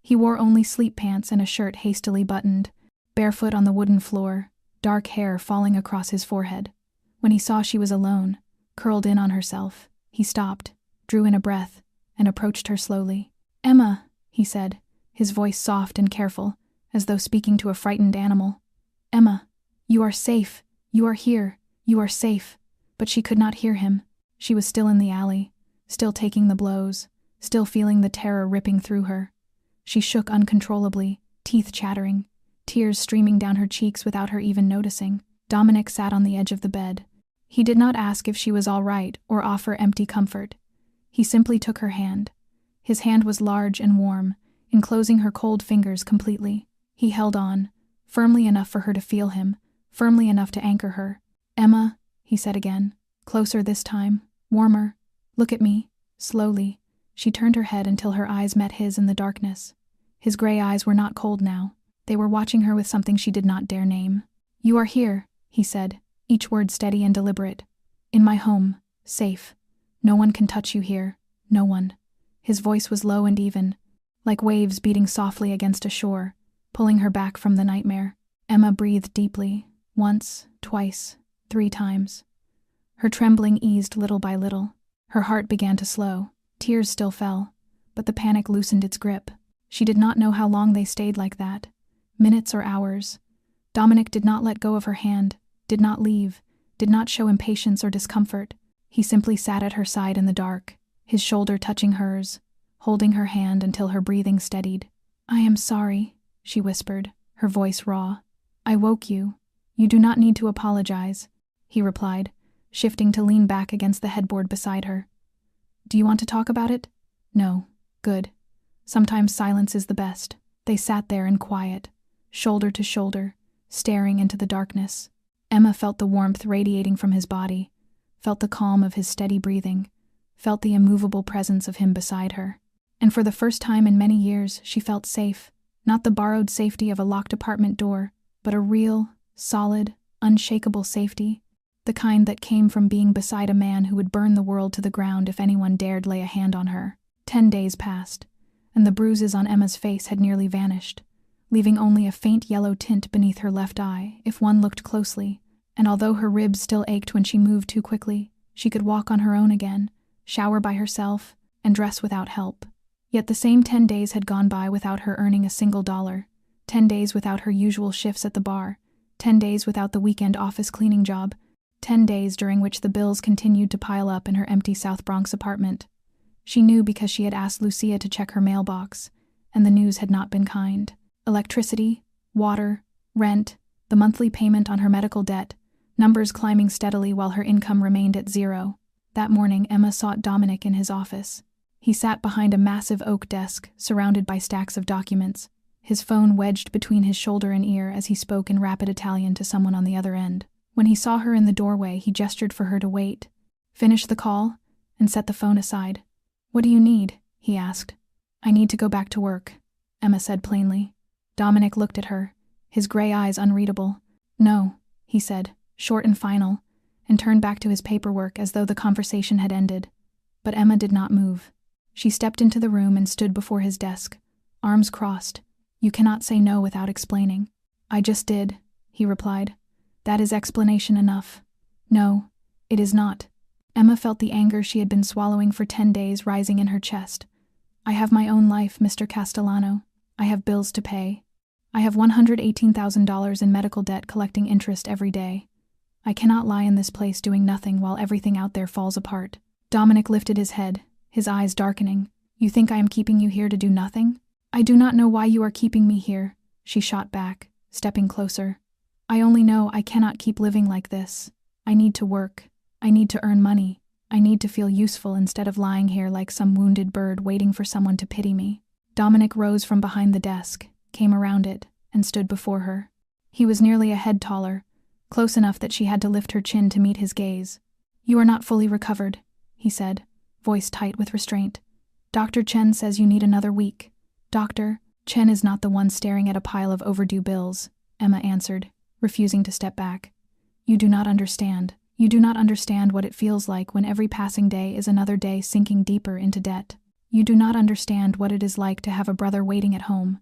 He wore only sleep pants and a shirt hastily buttoned, barefoot on the wooden floor, dark hair falling across his forehead. When he saw she was alone, curled in on herself, he stopped, drew in a breath, and approached her slowly. Emma, he said, his voice soft and careful, as though speaking to a frightened animal. Emma, you are safe. You are here. You are safe. But she could not hear him. She was still in the alley, still taking the blows, still feeling the terror ripping through her. She shook uncontrollably, teeth chattering, tears streaming down her cheeks without her even noticing. Dominic sat on the edge of the bed. He did not ask if she was all right or offer empty comfort. He simply took her hand. His hand was large and warm, enclosing her cold fingers completely. He held on, firmly enough for her to feel him, firmly enough to anchor her. Emma, he said again, closer this time, warmer. Look at me, slowly. She turned her head until her eyes met his in the darkness. His gray eyes were not cold now. They were watching her with something she did not dare name. You are here, he said, each word steady and deliberate. In my home, safe. No one can touch you here, no one. His voice was low and even, like waves beating softly against a shore, pulling her back from the nightmare. Emma breathed deeply, once, twice, 3 times. Her trembling eased little by little. Her heart began to slow. Tears still fell, but the panic loosened its grip. She did not know how long they stayed like that. Minutes or hours. Dominic did not let go of her hand, did not leave, did not show impatience or discomfort. He simply sat at her side in the dark, his shoulder touching hers, holding her hand until her breathing steadied. I am sorry, she whispered, her voice raw. I woke you. You do not need to apologize, he replied, shifting to lean back against the headboard beside her. Do you want to talk about it? No. Good. Sometimes silence is the best. They sat there in quiet, shoulder to shoulder, staring into the darkness. Emma felt the warmth radiating from his body, felt the calm of his steady breathing, felt the immovable presence of him beside her. And for the first time in many years, she felt safe, not the borrowed safety of a locked apartment door, but a real, solid, unshakable safety, the kind that came from being beside a man who would burn the world to the ground if anyone dared lay a hand on her. 10 days passed, and the bruises on Emma's face had nearly vanished, leaving only a faint yellow tint beneath her left eye if one looked closely, and although her ribs still ached when she moved too quickly, she could walk on her own again, shower by herself, and dress without help. Yet the same 10 days had gone by without her earning a single dollar, 10 days without her usual shifts at the bar, 10 days without the weekend office cleaning job, 10 days during which the bills continued to pile up in her empty South Bronx apartment. She knew because she had asked Lucia to check her mailbox, and the news had not been kind. Electricity, water, rent, the monthly payment on her medical debt, numbers climbing steadily while her income remained at zero. That morning, Emma sought Dominic in his office. He sat behind a massive oak desk, surrounded by stacks of documents, his phone wedged between his shoulder and ear as he spoke in rapid Italian to someone on the other end. When he saw her in the doorway, he gestured for her to wait, finish the call, and set the phone aside. "What do you need?" he asked. "I need to go back to work," Emma said plainly. Dominic looked at her, his gray eyes unreadable. "No," he said, short and final, and turned back to his paperwork as though the conversation had ended. But Emma did not move. She stepped into the room and stood before his desk, arms crossed. "You cannot say no without explaining." "I just did," he replied. "That is explanation enough." "No, it is not." Emma felt the anger she had been swallowing for 10 days rising in her chest. "I have my own life, Mr. Castellano. I have bills to pay. I have $118,000 in medical debt collecting interest every day. I cannot lie in this place doing nothing while everything out there falls apart." Dominic lifted his head, his eyes darkening. "You think I am keeping you here to do nothing?" "I do not know why you are keeping me here," she shot back, stepping closer. "I only know I cannot keep living like this. I need to work. I need to earn money. I need to feel useful instead of lying here like some wounded bird waiting for someone to pity me." Dominic rose from behind the desk, came around it, and stood before her. He was nearly a head taller, close enough that she had to lift her chin to meet his gaze. "You are not fully recovered," he said, voice tight with restraint. "Dr. Chen says you need another week." "Dr. Chen is not the one staring at a pile of overdue bills," Emma answered, refusing to step back. "You do not understand. You do not understand what it feels like when every passing day is another day sinking deeper into debt. You do not understand what it is like to have a brother waiting at home,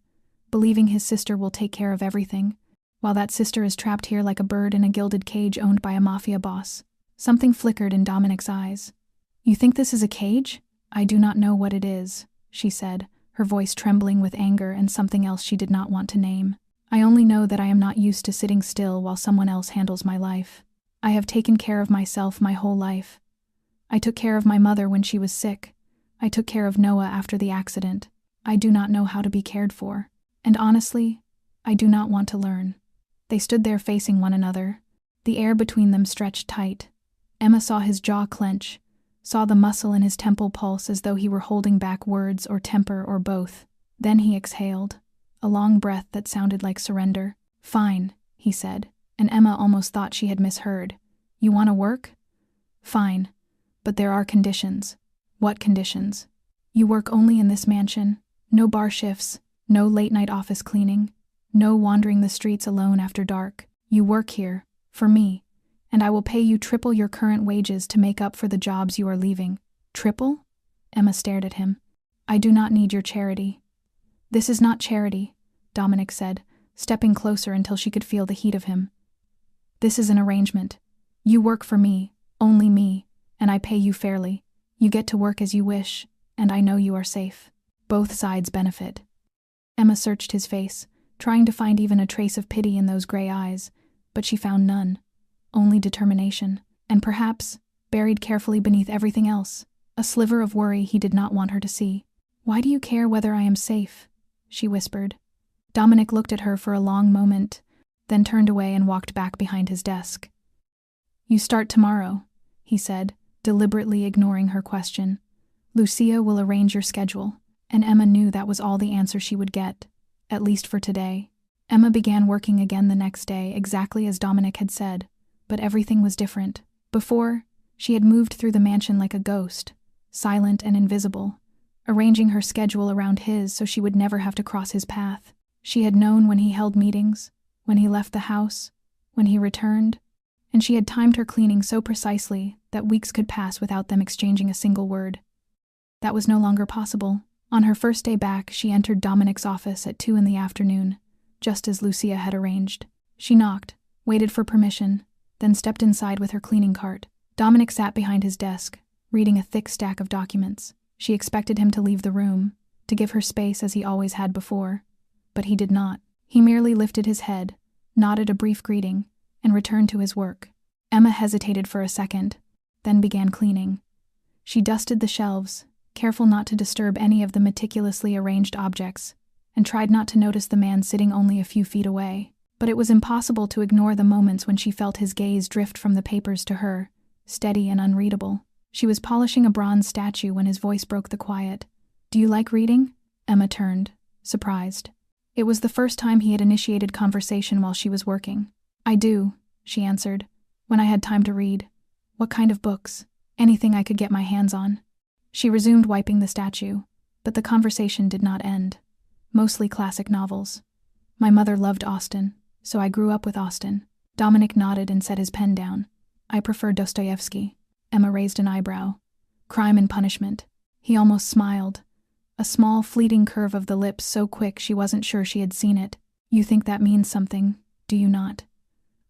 believing his sister will take care of everything, while that sister is trapped here like a bird in a gilded cage owned by a mafia boss." Something flickered in Dominic's eyes. "You think this is a cage? I do not know what it is," she said, her voice trembling with anger and something else she did not want to name. "I only know that I am not used to sitting still while someone else handles my life. I have taken care of myself my whole life. I took care of my mother when she was sick. I took care of Noah after the accident. I do not know how to be cared for. And honestly, I do not want to learn." They stood there facing one another. The air between them stretched tight. Emma saw his jaw clench, saw the muscle in his temple pulse as though he were holding back words or temper or both. Then he exhaled, a long breath that sounded like surrender. "Fine," he said, and Emma almost thought she had misheard. "You want to work? Fine. But there are conditions." "What conditions?" "You work only in this mansion. No bar shifts, no late-night office cleaning, no wandering the streets alone after dark. You work here, for me, and I will pay you triple your current wages to make up for the jobs you are leaving." "Triple?" Emma stared at him. "I do not need your charity." "This is not charity," Dominic said, stepping closer until she could feel the heat of him. "This is an arrangement. You work for me, only me, and I pay you fairly. You get to work as you wish, and I know you are safe. Both sides benefit." Emma searched his face, trying to find even a trace of pity in those gray eyes, but she found none. Only determination, and perhaps, buried carefully beneath everything else, a sliver of worry he did not want her to see. "Why do you care whether I am safe?" she whispered. Dominic looked at her for a long moment, then turned away and walked back behind his desk. "You start tomorrow," he said, deliberately ignoring her question. "Lucia will arrange your schedule," and Emma knew that was all the answer she would get. at least for today. Emma began working again the next day, exactly as Dominic had said, but everything was different. Before, she had moved through the mansion like a ghost, silent and invisible, arranging her schedule around his so she would never have to cross his path. She had known when he held meetings, when he left the house, when he returned, and she had timed her cleaning so precisely that weeks could pass without them exchanging a single word. That was no longer possible. On her first day back, she entered Dominic's office at 2 p.m, just as Lucia had arranged. She knocked, waited for permission, then stepped inside with her cleaning cart. Dominic sat behind his desk, reading a thick stack of documents. She expected him to leave the room, to give her space as he always had before, but he did not. He merely lifted his head, nodded a brief greeting, and returned to his work. Emma hesitated for a second, then began cleaning. She dusted the shelves, careful not to disturb any of the meticulously arranged objects, and tried not to notice the man sitting only a few feet away. But it was impossible to ignore the moments when she felt his gaze drift from the papers to her, steady and unreadable. She was polishing a bronze statue when his voice broke the quiet. "Do you like reading?" Emma turned, surprised. It was the first time he had initiated conversation while she was working. "I do," she answered, "when I had time to read. What kind of books? Anything I could get my hands on." She resumed wiping the statue, but the conversation did not end. Mostly classic novels. "My mother loved Austen, so I grew up with Austen." Dominic nodded and set his pen down. "I prefer Dostoevsky." Emma raised an eyebrow. "Crime and Punishment." He almost smiled. A small, fleeting curve of the lips so quick she wasn't sure she had seen it. "You think that means something, do you not?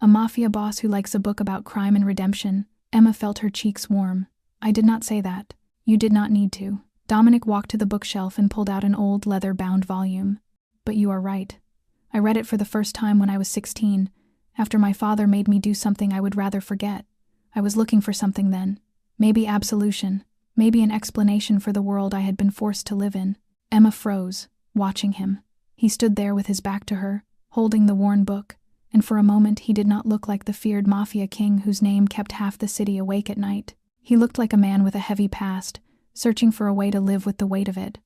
A mafia boss who likes a book about crime and redemption?" Emma felt her cheeks warm. "I did not say that. You did not need to." Dominic walked to the bookshelf and pulled out an old leather-bound volume. "But you are right. I read it for the first time when I was 16, after my father made me do something I would rather forget. I was looking for something then. Maybe absolution. Maybe an explanation for the world I had been forced to live in." Emma froze, watching him. He stood there with his back to her, holding the worn book, and for a moment he did not look like the feared Mafia king whose name kept half the city awake at night. He looked like a man with a heavy past, searching for a way to live with the weight of it.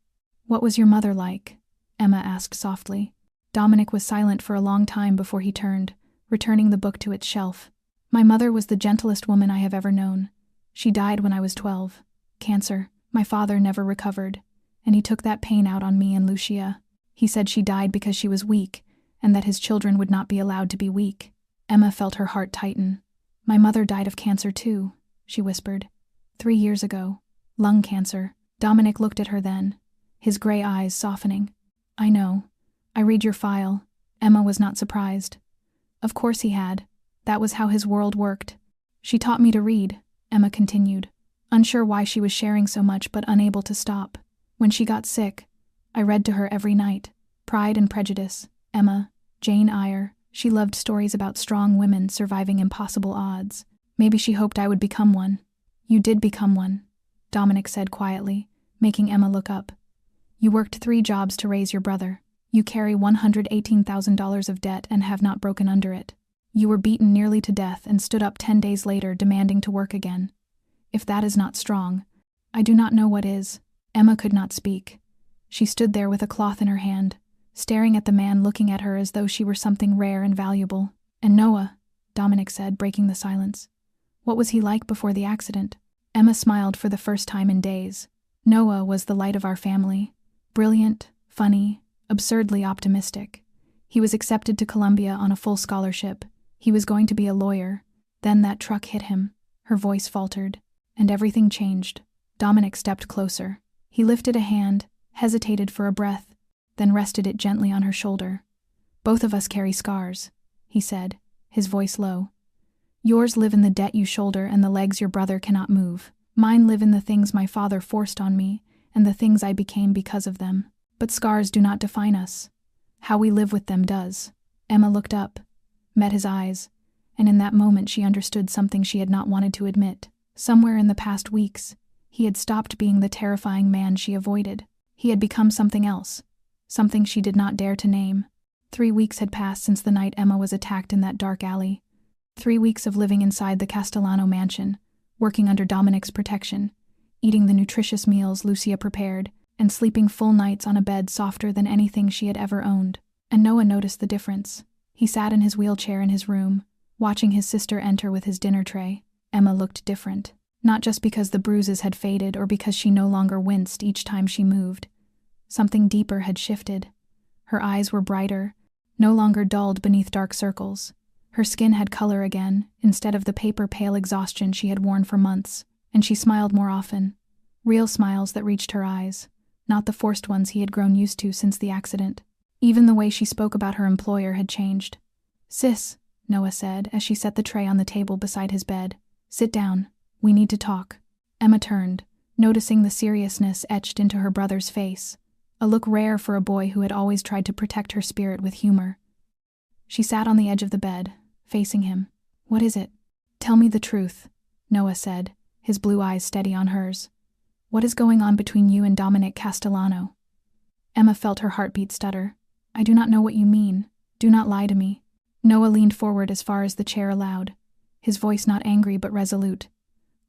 "What was your mother like?" Emma asked softly. Dominic was silent for a long time before he turned, returning the book to its shelf. "My mother was the gentlest woman I have ever known. She died when I was 12. Cancer. My father never recovered, and he took that pain out on me and Lucia. He said she died because she was weak, and that his children would not be allowed to be weak." Emma felt her heart tighten. "My mother died of cancer too," she whispered. 3 years ago. Lung cancer." Dominic looked at her then, his gray eyes softening. "I know. I read your file." Emma was not surprised. Of course he had. That was how his world worked. "She taught me to read," Emma continued, unsure why she was sharing so much but unable to stop. "When she got sick, I read to her every night. Pride and Prejudice, Emma, Jane Eyre. She loved stories about strong women surviving impossible odds. Maybe she hoped I would become one." "You did become one," Dominic said quietly, making Emma look up. "You worked 3 jobs to raise your brother. You carry $118,000 of debt and have not broken under it. You were beaten nearly to death and stood up 10 days later demanding to work again. If that is not strong, I do not know what is." Emma could not speak. She stood there with a cloth in her hand, staring at the man looking at her as though she were something rare and valuable. "And Noah," Dominic said, breaking the silence. "What was he like before the accident?" Emma smiled for the first time in days. "Noah was the light of our family. Brilliant, funny, absurdly optimistic. He was accepted to Columbia on a full scholarship. He was going to be a lawyer. Then that truck hit him." Her voice faltered, and everything changed. Dominic stepped closer. He lifted a hand, hesitated for a breath, then rested it gently on her shoulder. "Both of us carry scars," he said, his voice low. "Yours live in the debt you shoulder and the legs your brother cannot move. Mine live in the things my father forced on me and the things I became because of them. But scars do not define us. How we live with them does." Emma looked up, met his eyes, and in that moment she understood something she had not wanted to admit. Somewhere in the past weeks, he had stopped being the terrifying man she avoided. He had become something else, something she did not dare to name. 3 weeks had passed since the night Emma was attacked in that dark alley. 3 weeks of living inside the Castellano mansion, working under Dominic's protection, eating the nutritious meals Lucia prepared, and sleeping full nights on a bed softer than anything she had ever owned. And Noah noticed the difference. He sat in his wheelchair in his room, watching his sister enter with his dinner tray. Emma looked different. Not just because the bruises had faded or because she no longer winced each time she moved. Something deeper had shifted. Her eyes were brighter, no longer dulled beneath dark circles. Her skin had color again, instead of the paper-pale exhaustion she had worn for months, and she smiled more often. Real smiles that reached her eyes, not the forced ones he had grown used to since the accident. Even the way she spoke about her employer had changed. "Sis," Noah said as she set the tray on the table beside his bed. "Sit down. We need to talk." Emma turned, noticing the seriousness etched into her brother's face, a look rare for a boy who had always tried to protect her spirit with humor. She sat on the edge of the bed, facing him. "What is it?" "Tell me the truth," Noah said, his blue eyes steady on hers. "What is going on between you and Dominic Castellano?" Emma felt her heartbeat stutter. "I do not know what you mean. Do not lie to me." Noah leaned forward as far as the chair allowed, his voice not angry but resolute.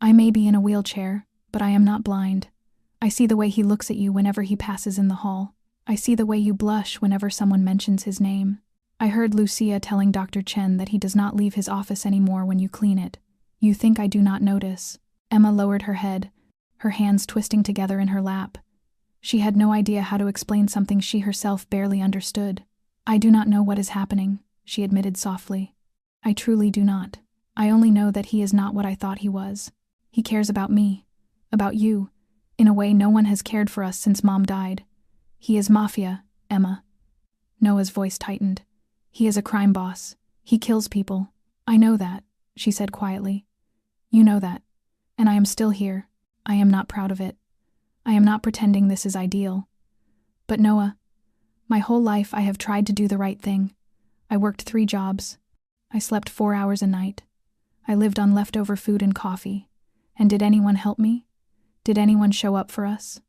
"I may be in a wheelchair, but I am not blind. I see the way he looks at you whenever he passes in the hall. I see the way you blush whenever someone mentions his name. I heard Lucia telling Dr. Chen that he does not leave his office anymore when you clean it. You think I do not notice?" Emma lowered her head, her hands twisting together in her lap. She had no idea how to explain something she herself barely understood. "I do not know what is happening," she admitted softly. "I truly do not. I only know that he is not what I thought he was. He cares about me, about you, in a way no one has cared for us since Mom died. He is Mafia, Emma." Noah's voice tightened. "He is a crime boss. He kills people. I know that," she said quietly. "You know that. And I am still here. I am not proud of it. I am not pretending this is ideal. But Noah, my whole life I have tried to do the right thing. I worked 3 jobs. I slept 4 hours a night. I lived on leftover food and coffee. And did anyone help me? Did anyone show up for us?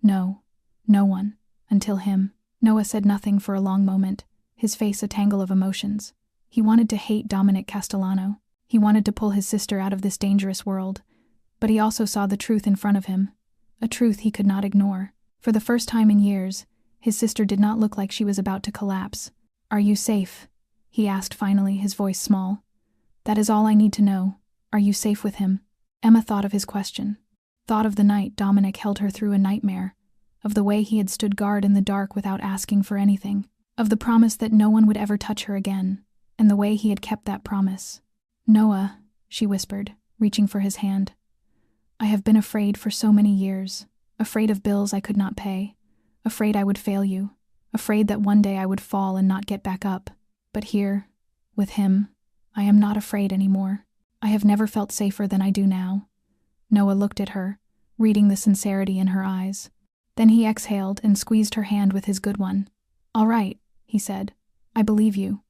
No. No one. Until him." Noah said nothing for a long moment, his face a tangle of emotions. He wanted to hate Dominic Castellano. He wanted to pull his sister out of this dangerous world. But he also saw the truth in front of him, a truth he could not ignore. For the first time in years, his sister did not look like she was about to collapse. "Are you safe?" he asked finally, his voice small. "That is all I need to know. Are you safe with him?" Emma thought of his question, thought of the night Dominic held her through a nightmare, of the way he had stood guard in the dark without asking for anything, of the promise that no one would ever touch her again, and the way he had kept that promise. "Noah," she whispered, reaching for his hand. "I have been afraid for so many years, afraid of bills I could not pay, afraid I would fail you, afraid that one day I would fall and not get back up. But here, with him, I am not afraid anymore. I have never felt safer than I do now." Noah looked at her, reading the sincerity in her eyes. Then he exhaled and squeezed her hand with his good one. "All right," he said. "I believe you.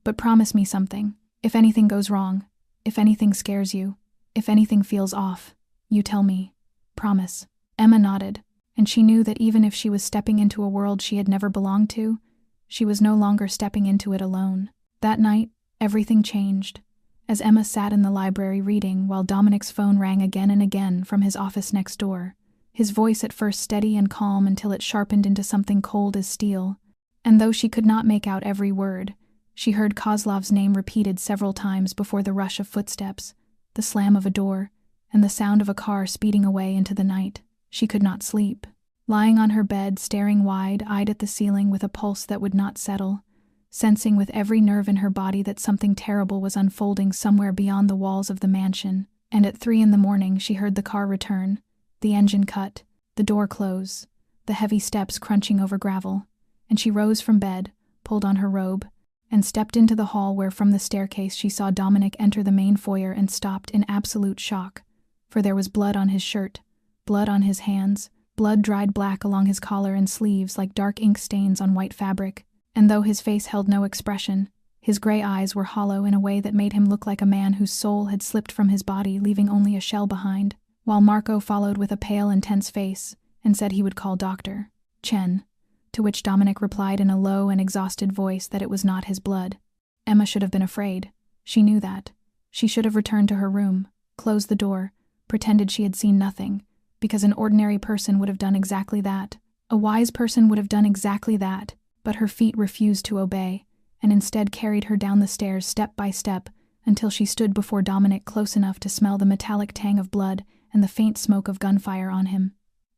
But promise me something. If anything goes wrong, if anything scares you, if anything feels off, you tell me. Promise." Emma nodded, and she knew that even if she was stepping into a world she had never belonged to, she was no longer stepping into it alone. That night, everything changed. As Emma sat in the library reading while Dominic's phone rang again and again from his office next door, his voice at first steady and calm until it sharpened into something cold as steel, and though she could not make out every word, she heard Kozlov's name repeated several times before the rush of footsteps, the slam of a door, and the sound of a car speeding away into the night. She could not sleep. Lying on her bed, staring wide-eyed at the ceiling with a pulse that would not settle, sensing with every nerve in her body that something terrible was unfolding somewhere beyond the walls of the mansion, and at 3 a.m. she heard the car return, the engine cut, the door close, the heavy steps crunching over gravel, and she rose from bed, pulled on her robe, and stepped into the hall where from the staircase she saw Dominic enter the main foyer and stopped in absolute shock, for there was blood on his shirt, blood on his hands, blood dried black along his collar and sleeves like dark ink stains on white fabric, and though his face held no expression, his gray eyes were hollow in a way that made him look like a man whose soul had slipped from his body, leaving only a shell behind, while Marco followed with a pale, intense face and said he would call Dr. Chen, to which Dominic replied in a low and exhausted voice that it was not his blood. Emma should have been afraid. She knew that. She should have returned to her room, closed the door, pretended she had seen nothing, because an ordinary person would have done exactly that, A wise person would have done exactly that, but her feet refused to obey, and instead carried her down the stairs step by step until she stood before Dominic close enough to smell the metallic tang of blood and the faint smoke of gunfire on him.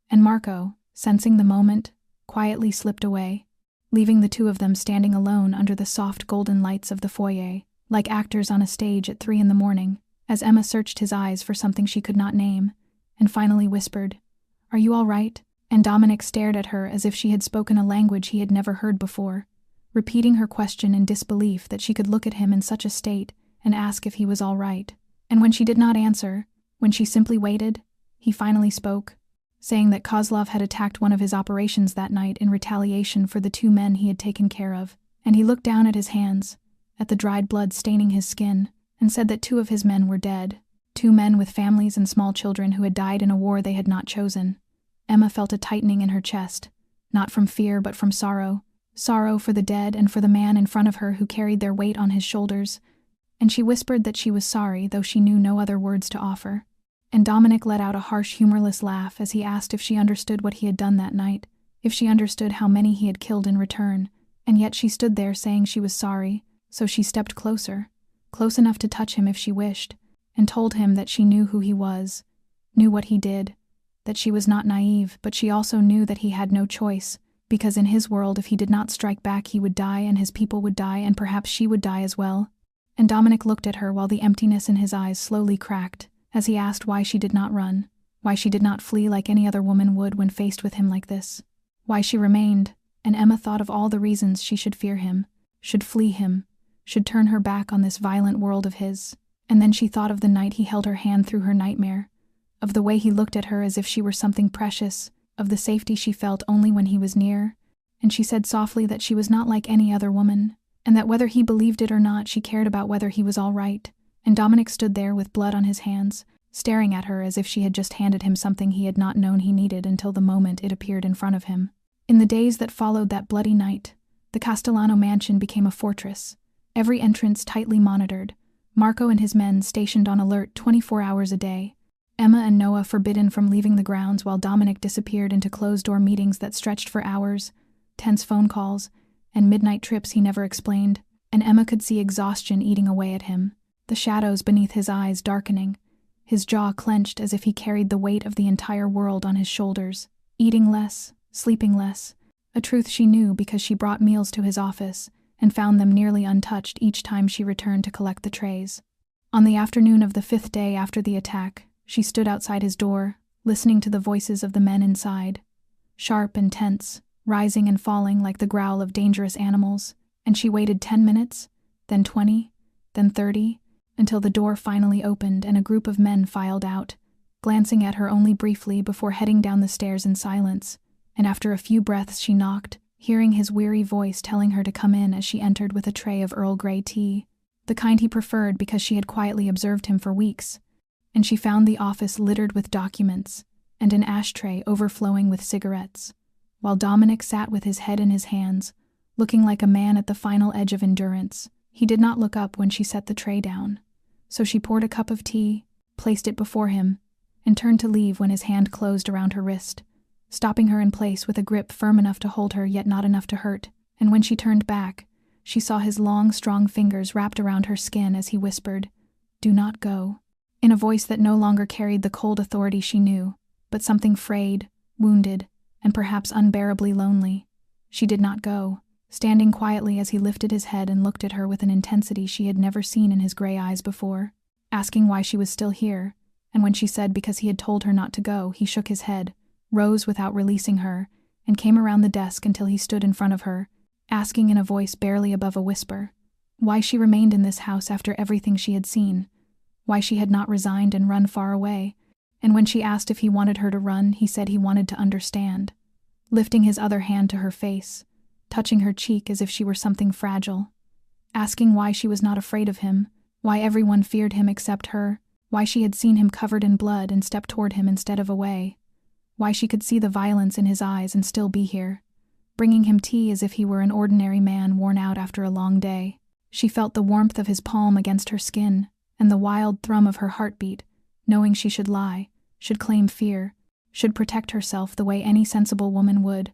And Marco, sensing the moment, quietly slipped away, leaving the two of them standing alone under the soft golden lights of the foyer, like actors on a stage at 3 a.m, as Emma searched his eyes for something she could not name, and finally whispered, "Are you all right?" And Dominic stared at her as if she had spoken a language he had never heard before, repeating her question in disbelief that she could look at him in such a state and ask if he was all right. And when she did not answer, when she simply waited, he finally spoke, saying that Kozlov had attacked one of his operations that night in retaliation for the 2 men he had taken care of, and he looked down at his hands, at the dried blood staining his skin, and said that 2 of his men were dead, 2 men with families and small children who had died in a war they had not chosen. Emma felt a tightening in her chest, not from fear but from sorrow for the dead and for the man in front of her who carried their weight on his shoulders, and she whispered that she was sorry, though she knew no other words to offer. And Dominic let out a harsh, humorless laugh as he asked if she understood what he had done that night, if she understood how many he had killed in return, and yet she stood there saying she was sorry, so she stepped closer, close enough to touch him if she wished, and told him that she knew who he was, knew what he did, that she was not naive, but she also knew that he had no choice, because in his world if he did not strike back he would die and his people would die and perhaps she would die as well. And Dominic looked at her while the emptiness in his eyes slowly cracked, as he asked why she did not run, why she did not flee like any other woman would when faced with him like this, why she remained, and Emma thought of all the reasons she should fear him, should flee him, should turn her back on this violent world of his, and then she thought of the night he held her hand through her nightmare, of the way he looked at her as if she were something precious, of the safety she felt only when he was near, and she said softly that she was not like any other woman, and that whether he believed it or not she cared about whether he was all right. And Dominic stood there with blood on his hands, staring at her as if she had just handed him something he had not known he needed until the moment it appeared in front of him. In the days that followed that bloody night, the Castellano mansion became a fortress, every entrance tightly monitored, Marco and his men stationed on alert 24 hours a day, Emma and Noah forbidden from leaving the grounds while Dominic disappeared into closed-door meetings that stretched for hours, tense phone calls, and midnight trips he never explained, and Emma could see exhaustion eating away at him, the shadows beneath his eyes darkening, his jaw clenched as if he carried the weight of the entire world on his shoulders, eating less, sleeping less, a truth she knew because she brought meals to his office and found them nearly untouched each time she returned to collect the trays. On the afternoon of the 5th day after the attack, she stood outside his door, listening to the voices of the men inside, sharp and tense, rising and falling like the growl of dangerous animals, and she waited 10 minutes, then 20, then 30, until the door finally opened and a group of men filed out, glancing at her only briefly before heading down the stairs in silence, and after a few breaths she knocked, hearing his weary voice telling her to come in as she entered with a tray of Earl Grey tea, the kind he preferred because she had quietly observed him for weeks, and she found the office littered with documents and an ashtray overflowing with cigarettes, while Dominic sat with his head in his hands, looking like a man at the final edge of endurance. He did not look up when she set the tray down, so she poured a cup of tea, placed it before him, and turned to leave when his hand closed around her wrist, stopping her in place with a grip firm enough to hold her yet not enough to hurt, and when she turned back, she saw his long, strong fingers wrapped around her skin as he whispered, "Do not go," in a voice that no longer carried the cold authority she knew, but something frayed, wounded, and perhaps unbearably lonely. She did not go, standing quietly as he lifted his head and looked at her with an intensity she had never seen in his gray eyes before, asking why she was still here, and when she said because he had told her not to go, he shook his head, rose without releasing her, and came around the desk until he stood in front of her, asking in a voice barely above a whisper, why she remained in this house after everything she had seen, why she had not resigned and run far away, and when she asked if he wanted her to run, he said he wanted to understand, lifting his other hand to her face, touching her cheek as if she were something fragile, asking why she was not afraid of him, why everyone feared him except her, why she had seen him covered in blood and stepped toward him instead of away, why she could see the violence in his eyes and still be here, bringing him tea as if he were an ordinary man worn out after a long day. She felt the warmth of his palm against her skin and the wild thrum of her heartbeat, knowing she should lie, should claim fear, should protect herself the way any sensible woman would,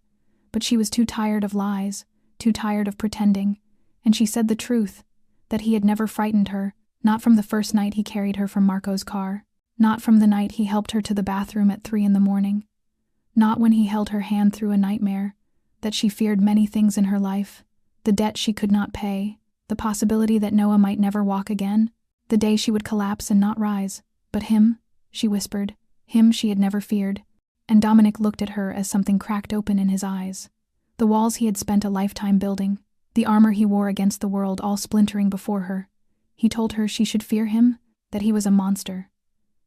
But she was too tired of lies, too tired of pretending, and she said the truth, that he had never frightened her, not from the first night he carried her from Marco's car, not from the night he helped her to the bathroom at 3 a.m, not when he held her hand through a nightmare, that she feared many things in her life, the debt she could not pay, the possibility that Noah might never walk again, the day she would collapse and not rise, but him, she whispered, him she had never feared. And Dominic looked at her as something cracked open in his eyes. The walls he had spent a lifetime building, the armor he wore against the world all splintering before her. He told her she should fear him, that he was a monster,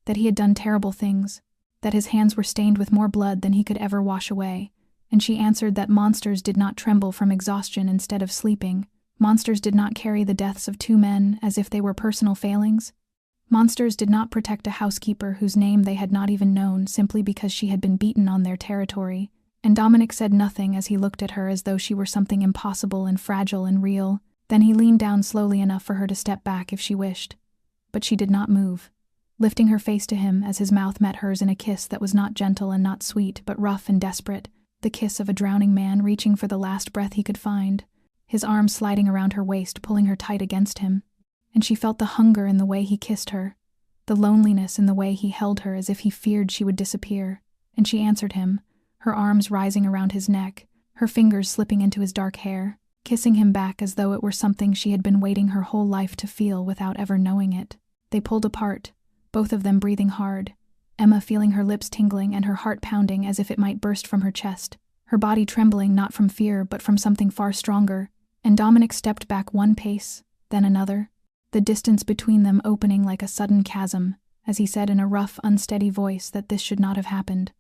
that he had done terrible things, that his hands were stained with more blood than he could ever wash away, and she answered that monsters did not tremble from exhaustion instead of sleeping. Monsters did not carry the deaths of 2 men as if they were personal failings. Monsters did not protect a housekeeper whose name they had not even known simply because she had been beaten on their territory. And Dominic said nothing as he looked at her as though she were something impossible and fragile and real. Then he leaned down slowly enough for her to step back if she wished. But she did not move, lifting her face to him as his mouth met hers in a kiss that was not gentle and not sweet, but rough and desperate, the kiss of a drowning man reaching for the last breath he could find, his arms sliding around her waist, pulling her tight against him. And she felt the hunger in the way he kissed her, the loneliness in the way he held her as if he feared she would disappear. And she answered him, her arms rising around his neck, her fingers slipping into his dark hair, kissing him back as though it were something she had been waiting her whole life to feel without ever knowing it. They pulled apart, both of them breathing hard, Emma feeling her lips tingling and her heart pounding as if it might burst from her chest, her body trembling not from fear but from something far stronger. And Dominic stepped back 1 pace, then another, the distance between them opening like a sudden chasm, as he said in a rough, unsteady voice that this should not have happened,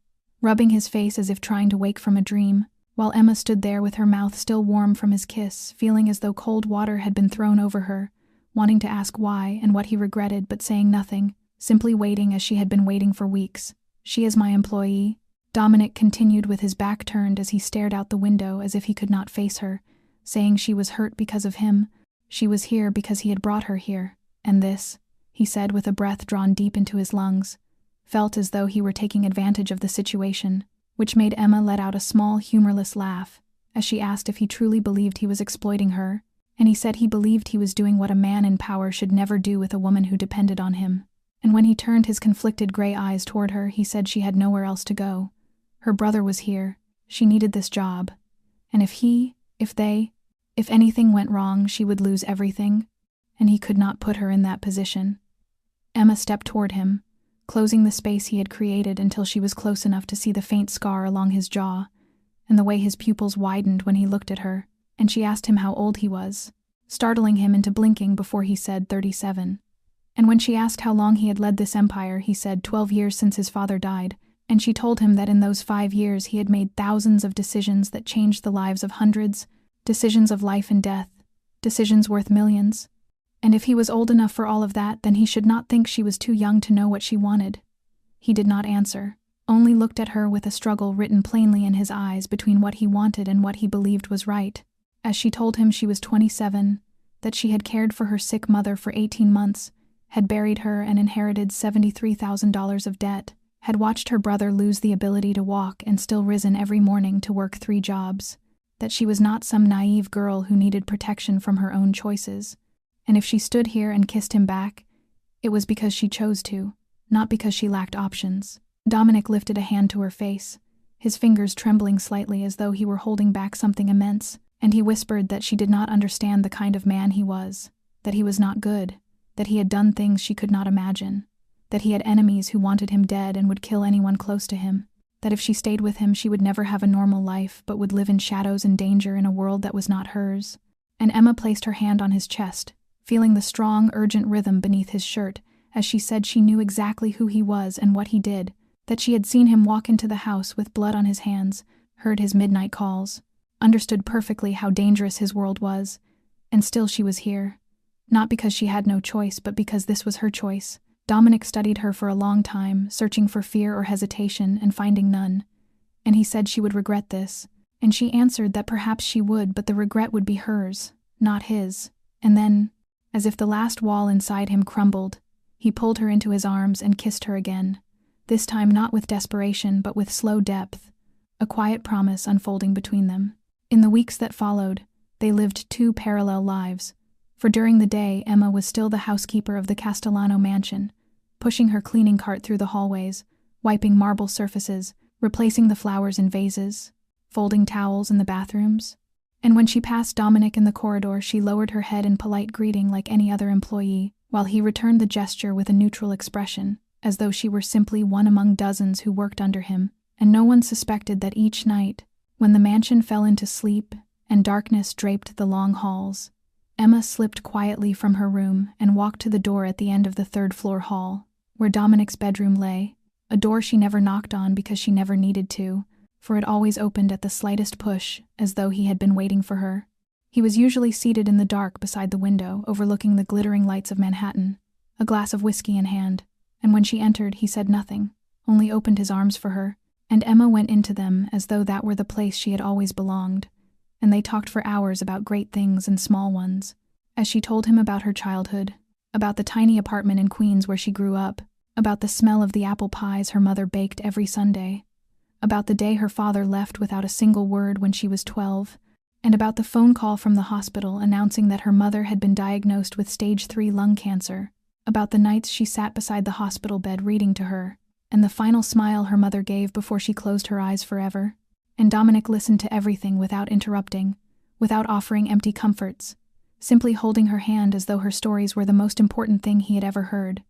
rubbing his face as if trying to wake from a dream, while Emma stood there with her mouth still warm from his kiss, feeling as though cold water had been thrown over her, wanting to ask why and what he regretted but saying nothing, simply waiting as she had been waiting for weeks. She is my employee, Dominic continued with his back turned as he stared out the window as if he could not face her, saying she was hurt because of him. She was here because he had brought her here, and this, he said with a breath drawn deep into his lungs, felt as though he were taking advantage of the situation, which made Emma let out a small, humorless laugh, as she asked if he truly believed he was exploiting her, and he said he believed he was doing what a man in power should never do with a woman who depended on him. And when he turned his conflicted gray eyes toward her, he said she had nowhere else to go. Her brother was here, she needed this job, and if anything went wrong, she would lose everything, and he could not put her in that position. Emma stepped toward him, closing the space he had created until she was close enough to see the faint scar along his jaw, and the way his pupils widened when he looked at her, and she asked him how old he was, startling him into blinking before he said 37. And when she asked how long he had led this empire, he said 12 years since his father died, and she told him that in those 5 years he had made thousands of decisions that changed the lives of hundreds, decisions of life and death, decisions worth millions. And if he was old enough for all of that, then he should not think she was too young to know what she wanted. He did not answer, only looked at her with a struggle written plainly in his eyes between what he wanted and what he believed was right. As she told him she was 27, that she had cared for her sick mother for 18 months, had buried her and inherited $73,000 of debt, had watched her brother lose the ability to walk and still risen every morning to work 3 jobs, that she was not some naive girl who needed protection from her own choices, and if she stood here and kissed him back, it was because she chose to, not because she lacked options. Dominic lifted a hand to her face, his fingers trembling slightly as though he were holding back something immense, and he whispered that she did not understand the kind of man he was, that he was not good, that he had done things she could not imagine, that he had enemies who wanted him dead and would kill anyone close to him, that if she stayed with him she would never have a normal life but would live in shadows and danger in a world that was not hers. And Emma placed her hand on his chest, feeling the strong, urgent rhythm beneath his shirt, as she said she knew exactly who he was and what he did, that she had seen him walk into the house with blood on his hands, heard his midnight calls, understood perfectly how dangerous his world was, and still she was here. Not because she had no choice, but because this was her choice. Dominic studied her for a long time, searching for fear or hesitation and finding none. And he said she would regret this, and she answered that perhaps she would, but the regret would be hers, not his. And then, as if the last wall inside him crumbled, he pulled her into his arms and kissed her again, this time not with desperation but with slow depth, a quiet promise unfolding between them. In the weeks that followed, they lived two parallel lives, for during the day Emma was still the housekeeper of the Castellano mansion, pushing her cleaning cart through the hallways, wiping marble surfaces, replacing the flowers in vases, folding towels in the bathrooms. And when she passed Dominic in the corridor, she lowered her head in polite greeting like any other employee, while he returned the gesture with a neutral expression, as though she were simply one among dozens who worked under him. And no one suspected that each night, when the mansion fell into sleep and darkness draped the long halls, Emma slipped quietly from her room and walked to the door at the end of the third-floor hall, where Dominic's bedroom lay, a door she never knocked on because she never needed to, for it always opened at the slightest push, as though he had been waiting for her. He was usually seated in the dark beside the window, overlooking the glittering lights of Manhattan, a glass of whiskey in hand, and when she entered he said nothing, only opened his arms for her, and Emma went into them as though that were the place she had always belonged, and they talked for hours about great things and small ones, as she told him about her childhood, about the tiny apartment in Queens where she grew up, about the smell of the apple pies her mother baked every Sunday, about the day her father left without a single word when she was 12, and about the phone call from the hospital announcing that her mother had been diagnosed with stage 3 lung cancer, about the nights she sat beside the hospital bed reading to her, and the final smile her mother gave before she closed her eyes forever. And Dominic listened to everything without interrupting, without offering empty comforts, simply holding her hand as though her stories were the most important thing he had ever heard.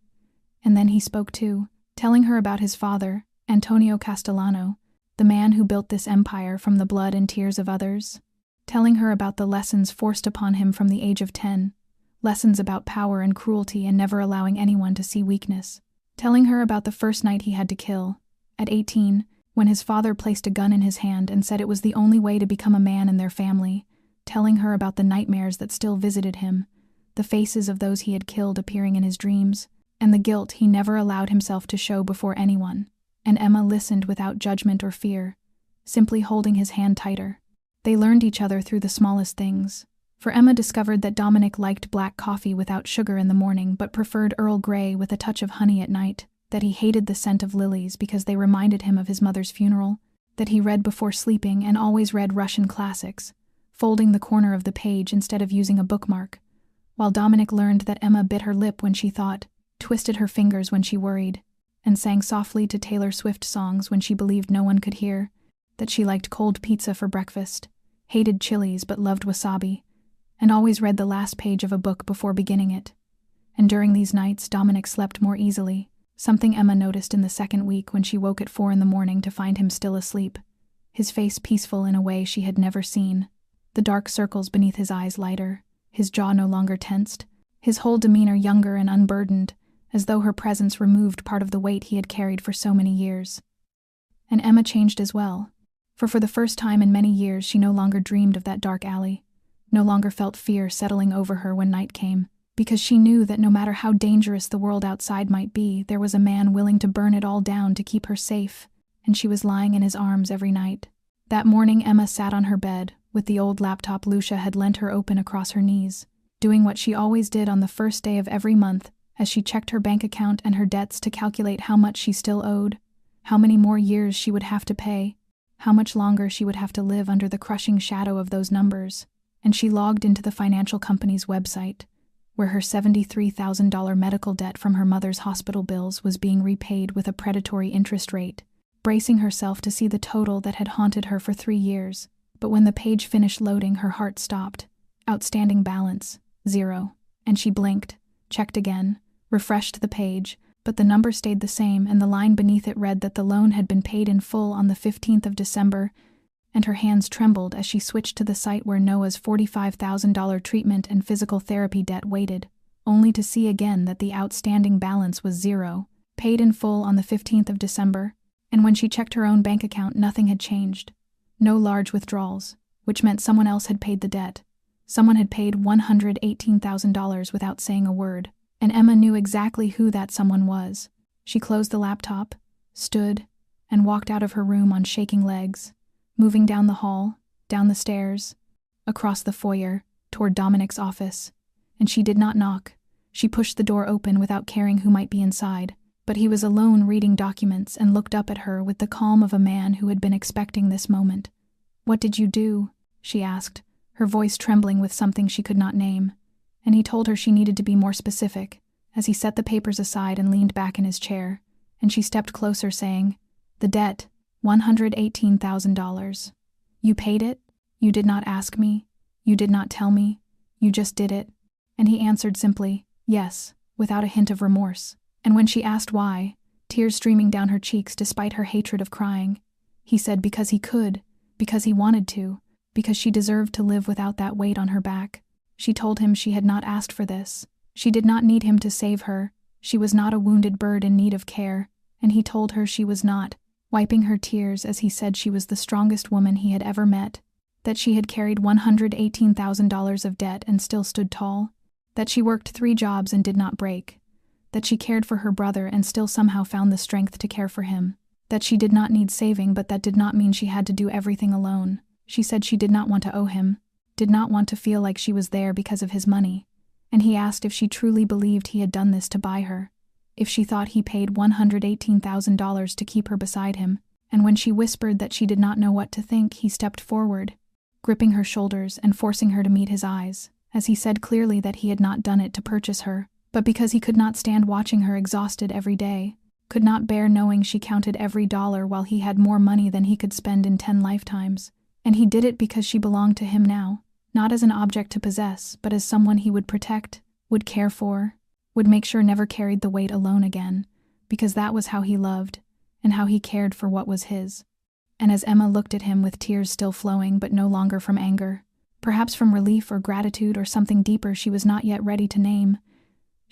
And then he spoke too, telling her about his father, Antonio Castellano, the man who built this empire from the blood and tears of others, telling her about the lessons forced upon him from the age of 10, lessons about power and cruelty and never allowing anyone to see weakness, telling her about the first night he had to kill, at 18, when his father placed a gun in his hand and said it was the only way to become a man in their family, telling her about the nightmares that still visited him, the faces of those he had killed appearing in his dreams, and the guilt he never allowed himself to show before anyone. And Emma listened without judgment or fear, simply holding his hand tighter. They learned each other through the smallest things, for Emma discovered that Dominic liked black coffee without sugar in the morning but preferred Earl Grey with a touch of honey at night, that he hated the scent of lilies because they reminded him of his mother's funeral, that he read before sleeping and always read Russian classics, folding the corner of the page instead of using a bookmark, while Dominic learned that Emma bit her lip when she thought, twisted her fingers when she worried, and sang softly to Taylor Swift songs when she believed no one could hear, that she liked cold pizza for breakfast, hated chilies but loved wasabi, and always read the last page of a book before beginning it. And during these nights, Dominic slept more easily, something Emma noticed in the second week when she woke at 4 a.m. to find him still asleep, his face peaceful in a way she had never seen, the dark circles beneath his eyes lighter, his jaw no longer tensed, his whole demeanor younger and unburdened, as though her presence removed part of the weight he had carried for so many years. And Emma changed as well, for the first time in many years she no longer dreamed of that dark alley, no longer felt fear settling over her when night came, because she knew that no matter how dangerous the world outside might be, there was a man willing to burn it all down to keep her safe, and she was lying in his arms every night. That morning Emma sat on her bed, with the old laptop Lucia had lent her open across her knees, doing what she always did on the first day of every month, as she checked her bank account and her debts to calculate how much she still owed, how many more years she would have to pay, how much longer she would have to live under the crushing shadow of those numbers. And she logged into the financial company's website, where her $73,000 medical debt from her mother's hospital bills was being repaid with a predatory interest rate, bracing herself to see the total that had haunted her for 3 years. But when the page finished loading, her heart stopped. Outstanding balance, 0. And she blinked, checked again, refreshed the page, but the number stayed the same and the line beneath it read that the loan had been paid in full on the 15th of December, and her hands trembled as she switched to the site where Noah's $45,000 treatment and physical therapy debt waited, only to see again that the outstanding balance was 0, paid in full on the 15th of December, and when she checked her own bank account nothing had changed. No large withdrawals, which meant someone else had paid the debt. Someone had paid $118,000 without saying a word, and Emma knew exactly who that someone was. She closed the laptop, stood, and walked out of her room on shaking legs, moving down the hall, down the stairs, across the foyer, toward Dominic's office. And she did not knock. She pushed the door open without caring who might be inside, but he was alone reading documents and looked up at her with the calm of a man who had been expecting this moment. "What did you do?" she asked, her voice trembling with something she could not name, and he told her she needed to be more specific, as he set the papers aside and leaned back in his chair, and she stepped closer saying, "The debt, $118,000. You paid it? You did not ask me? You did not tell me? You just did it?" And he answered simply, "Yes," without a hint of remorse. And when she asked why, tears streaming down her cheeks despite her hatred of crying, he said because he could, because he wanted to, because she deserved to live without that weight on her back. She told him she had not asked for this. She did not need him to save her. She was not a wounded bird in need of care, and he told her she was not, wiping her tears as he said she was the strongest woman he had ever met, that she had carried $118,000 of debt and still stood tall, that she worked 3 jobs and did not break, that she cared for her brother and still somehow found the strength to care for him, that she did not need saving, but that did not mean she had to do everything alone. She said she did not want to owe him, did not want to feel like she was there because of his money, and he asked if she truly believed he had done this to buy her, if she thought he paid $118,000 to keep her beside him, and when she whispered that she did not know what to think, he stepped forward, gripping her shoulders and forcing her to meet his eyes, as he said clearly that he had not done it to purchase her, but because he could not stand watching her exhausted every day, could not bear knowing she counted every dollar while he had more money than he could spend in 10 lifetimes. And he did it because she belonged to him now, not as an object to possess, but as someone he would protect, would care for, would make sure never carried the weight alone again, because that was how he loved, and how he cared for what was his. And as Emma looked at him with tears still flowing but no longer from anger, perhaps from relief or gratitude or something deeper she was not yet ready to name,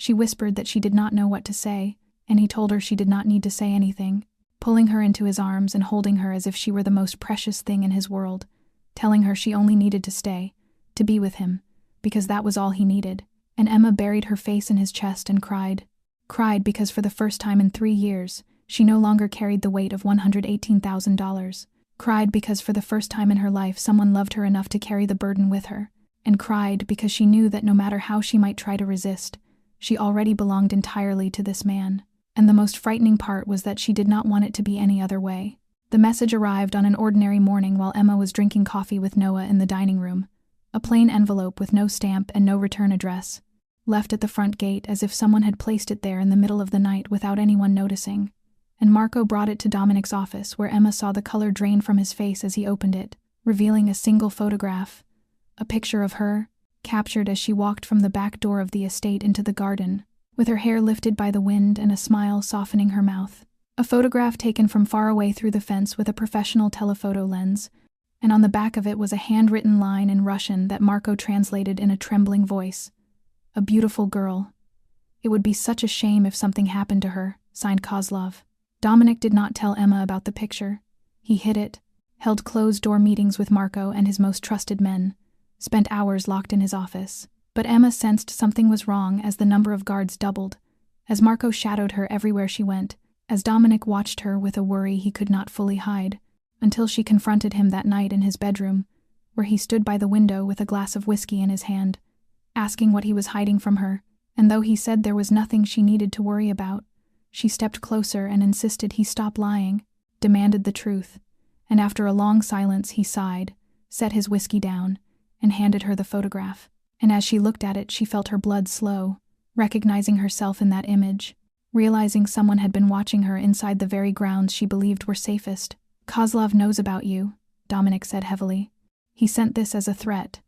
she whispered that she did not know what to say, and he told her she did not need to say anything, pulling her into his arms and holding her as if she were the most precious thing in his world, telling her she only needed to stay, to be with him, because that was all he needed. And Emma buried her face in his chest and cried because for the first time in 3 years, she no longer carried the weight of $118,000, cried because for the first time in her life someone loved her enough to carry the burden with her, and cried because she knew that no matter how she might try to resist, she already belonged entirely to this man. And the most frightening part was that she did not want it to be any other way. The message arrived on an ordinary morning while Emma was drinking coffee with Noah in the dining room, a plain envelope with no stamp and no return address, left at the front gate as if someone had placed it there in the middle of the night without anyone noticing. And Marco brought it to Dominic's office, where Emma saw the color drain from his face as he opened it, revealing a single photograph, a picture of her, captured as she walked from the back door of the estate into the garden, with her hair lifted by the wind and a smile softening her mouth. A photograph taken from far away through the fence with a professional telephoto lens, and on the back of it was a handwritten line in Russian that Marco translated in a trembling voice. "A beautiful girl. It would be such a shame if something happened to her," signed Kozlov. Dominic did not tell Emma about the picture. He hid it, held closed-door meetings with Marco and his most trusted men, spent hours locked in his office. But Emma sensed something was wrong as the number of guards doubled, as Marco shadowed her everywhere she went, as Dominic watched her with a worry he could not fully hide, until she confronted him that night in his bedroom, where he stood by the window with a glass of whiskey in his hand, asking what he was hiding from her, and though he said there was nothing she needed to worry about, she stepped closer and insisted he stop lying, demanded the truth, and after a long silence he sighed, set his whiskey down, and handed her the photograph. And as she looked at it, she felt her blood slow, recognizing herself in that image, realizing someone had been watching her inside the very grounds she believed were safest. "Kozlov knows about you," Dominic said heavily. "He sent this as a threat."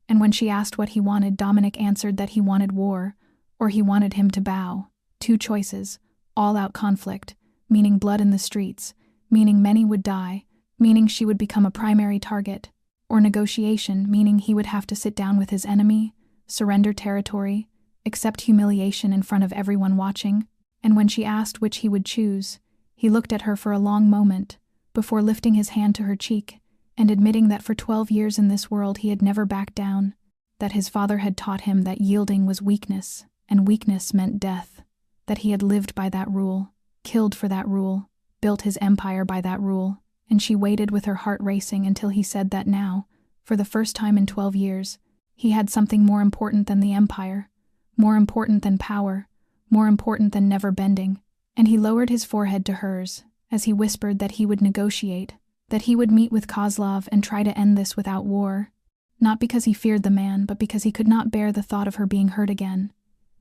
And when she asked what he wanted, Dominic answered that he wanted war, or he wanted him to bow. 2 choices, all-out conflict, meaning blood in the streets, meaning many would die, meaning she would become a primary target, or negotiation, meaning he would have to sit down with his enemy, surrender territory, accept humiliation in front of everyone watching. And when she asked which he would choose, he looked at her for a long moment, before lifting his hand to her cheek and admitting that for 12 years in this world he had never backed down, that his father had taught him that yielding was weakness, and weakness meant death, that he had lived by that rule, killed for that rule, built his empire by that rule. And she waited with her heart racing until he said that now, for the first time in 12 years, he had something more important than the empire, more important than power, more important than never bending. And he lowered his forehead to hers, as he whispered that he would negotiate, that he would meet with Kozlov and try to end this without war. Not because he feared the man, but because he could not bear the thought of her being hurt again.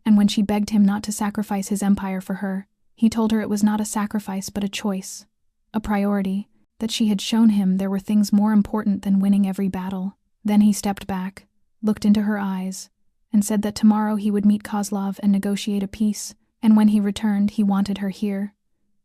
And when she begged him not to sacrifice his empire for her, he told her it was not a sacrifice but a choice, a priority, that she had shown him there were things more important than winning every battle. Then he stepped back, looked into her eyes, and said that tomorrow he would meet Kozlov and negotiate a peace, and when he returned he wanted her here,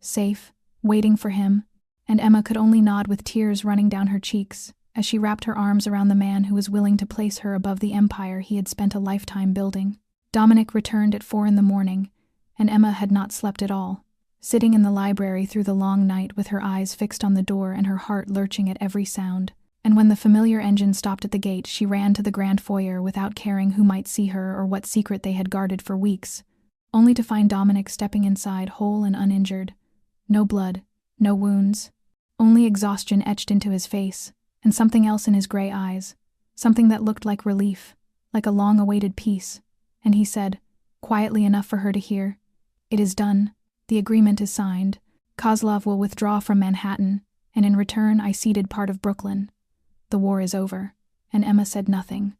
safe, waiting for him, and Emma could only nod with tears running down her cheeks as she wrapped her arms around the man who was willing to place her above the empire he had spent a lifetime building. Dominic returned at 4 a.m, and Emma had not slept at all, sitting in the library through the long night with her eyes fixed on the door and her heart lurching at every sound. And when the familiar engine stopped at the gate, she ran to the grand foyer without caring who might see her or what secret they had guarded for weeks, only to find Dominic stepping inside whole and uninjured. No blood, no wounds, only exhaustion etched into his face, and something else in his gray eyes, something that looked like relief, like a long-awaited peace. And he said, quietly enough for her to hear, "It is done. The agreement is signed. Kozlov will withdraw from Manhattan, and in return I ceded part of Brooklyn. The war is over." And Emma said nothing,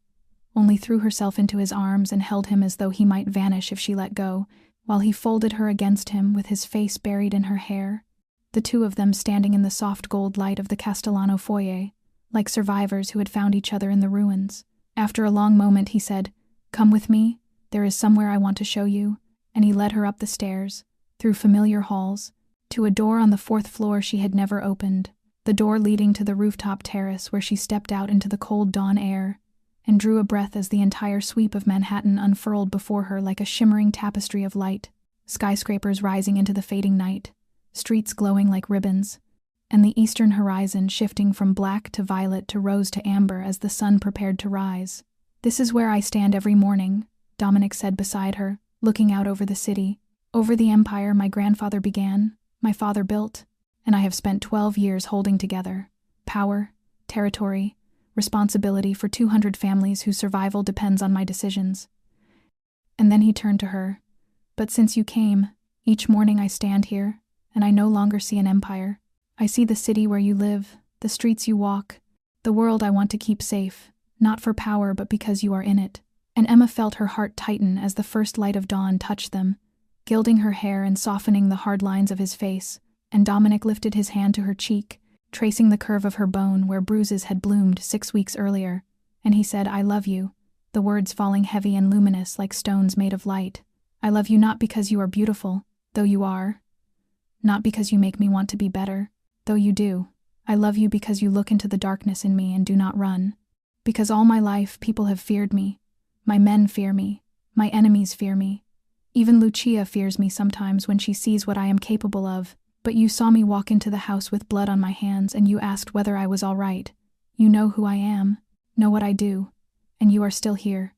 only threw herself into his arms and held him as though he might vanish if she let go, while he folded her against him with his face buried in her hair, the two of them standing in the soft gold light of the Castellano foyer, like survivors who had found each other in the ruins. After a long moment he said, "Come with me, there is somewhere I want to show you," and he led her up the stairs, through familiar halls, to a door on the 4th floor she had never opened, the door leading to the rooftop terrace where she stepped out into the cold dawn air, and drew a breath as the entire sweep of Manhattan unfurled before her like a shimmering tapestry of light, skyscrapers rising into the fading night, streets glowing like ribbons, and the eastern horizon shifting from black to violet to rose to amber as the sun prepared to rise. "This is where I stand every morning," Dominic said beside her, looking out over the city, "over the empire my grandfather began, my father built, and I have spent 12 years holding together. Power, territory, responsibility for 200 families whose survival depends on my decisions." And then he turned to her. "But since you came, each morning I stand here, and I no longer see an empire. I see the city where you live, the streets you walk, the world I want to keep safe, not for power but because you are in it." And Emma felt her heart tighten as the first light of dawn touched them, gilding her hair and softening the hard lines of his face, and Dominic lifted his hand to her cheek, tracing the curve of her bone where bruises had bloomed 6 weeks earlier, and he said, "I love you," the words falling heavy and luminous like stones made of light. "I love you not because you are beautiful, though you are, not because you make me want to be better, though you do. I love you because you look into the darkness in me and do not run. Because all my life people have feared me. My men fear me. My enemies fear me. Even Lucia fears me sometimes when she sees what I am capable of. But you saw me walk into the house with blood on my hands and you asked whether I was all right. You know who I am, know what I do, and you are still here.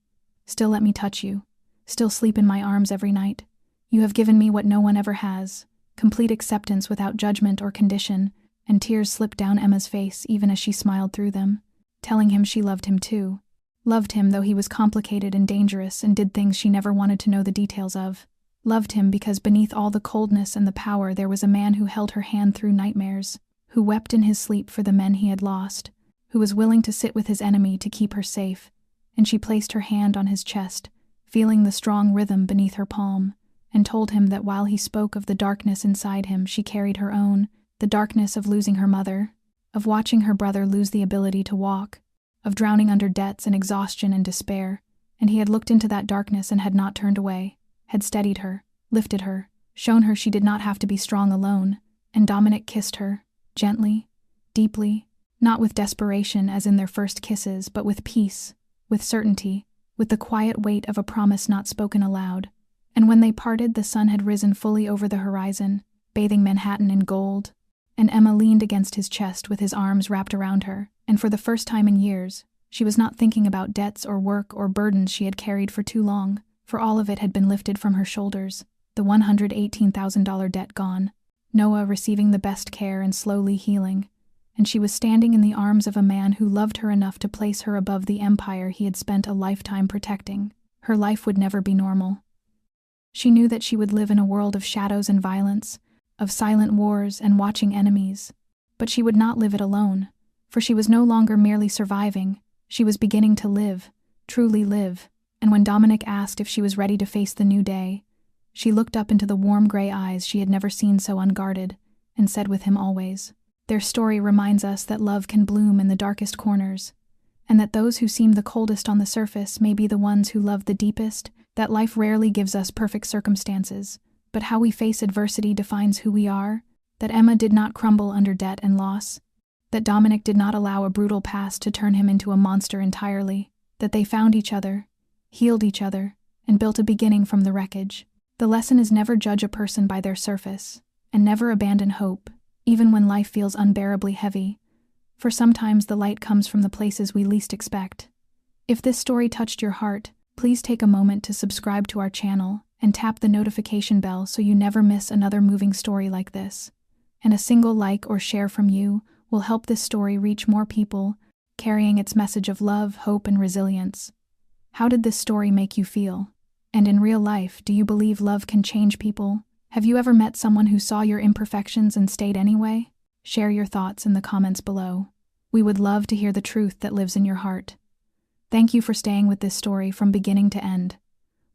Still let me touch you. Still sleep in my arms every night. You have given me what no one ever has, complete acceptance without judgment or condition," and tears slipped down Emma's face even as she smiled through them, telling him she loved him too. Loved him though he was complicated and dangerous and did things she never wanted to know the details of. Loved him because beneath all the coldness and the power there was a man who held her hand through nightmares, who wept in his sleep for the men he had lost, who was willing to sit with his enemy to keep her safe, and she placed her hand on his chest, feeling the strong rhythm beneath her palm, and told him that while he spoke of the darkness inside him she carried her own, the darkness of losing her mother, of watching her brother lose the ability to walk, of drowning under debts and exhaustion and despair, and he had looked into that darkness and had not turned away, had steadied her, lifted her, shown her she did not have to be strong alone, and Dominic kissed her, gently, deeply, not with desperation as in their first kisses, but with peace, with certainty, with the quiet weight of a promise not spoken aloud. And when they parted, the sun had risen fully over the horizon, bathing Manhattan in gold, and Emma leaned against his chest with his arms wrapped around her, and for the first time in years, she was not thinking about debts or work or burdens she had carried for too long, for all of it had been lifted from her shoulders, the $118,000 debt gone, Noah receiving the best care and slowly healing, and she was standing in the arms of a man who loved her enough to place her above the empire he had spent a lifetime protecting. Her life would never be normal. She knew that she would live in a world of shadows and violence, of silent wars and watching enemies. But she would not live it alone, for she was no longer merely surviving, she was beginning to live, truly live. And when Dominic asked if she was ready to face the new day, she looked up into the warm gray eyes she had never seen so unguarded, and said with him always. Their story reminds us that love can bloom in the darkest corners, and that those who seem the coldest on the surface may be the ones who love the deepest, that life rarely gives us perfect circumstances, but how we face adversity defines who we are, that Emma did not crumble under debt and loss, that Dominic did not allow a brutal past to turn him into a monster entirely, that they found each other, healed each other, and built a beginning from the wreckage. The lesson is never judge a person by their surface, and never abandon hope, even when life feels unbearably heavy, for sometimes the light comes from the places we least expect. If this story touched your heart, please take a moment to subscribe to our channel and tap the notification bell so you never miss another moving story like this. And a single like or share from you will help this story reach more people, carrying its message of love, hope, and resilience. How did this story make you feel? And in real life, do you believe love can change people? Have you ever met someone who saw your imperfections and stayed anyway? Share your thoughts in the comments below. We would love to hear the truth that lives in your heart. Thank you for staying with this story from beginning to end.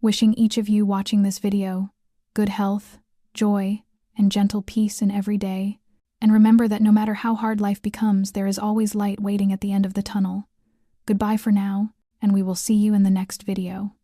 Wishing each of you watching this video good health, joy, and gentle peace in every day. And remember that no matter how hard life becomes, there is always light waiting at the end of the tunnel. Goodbye for now, and we will see you in the next video.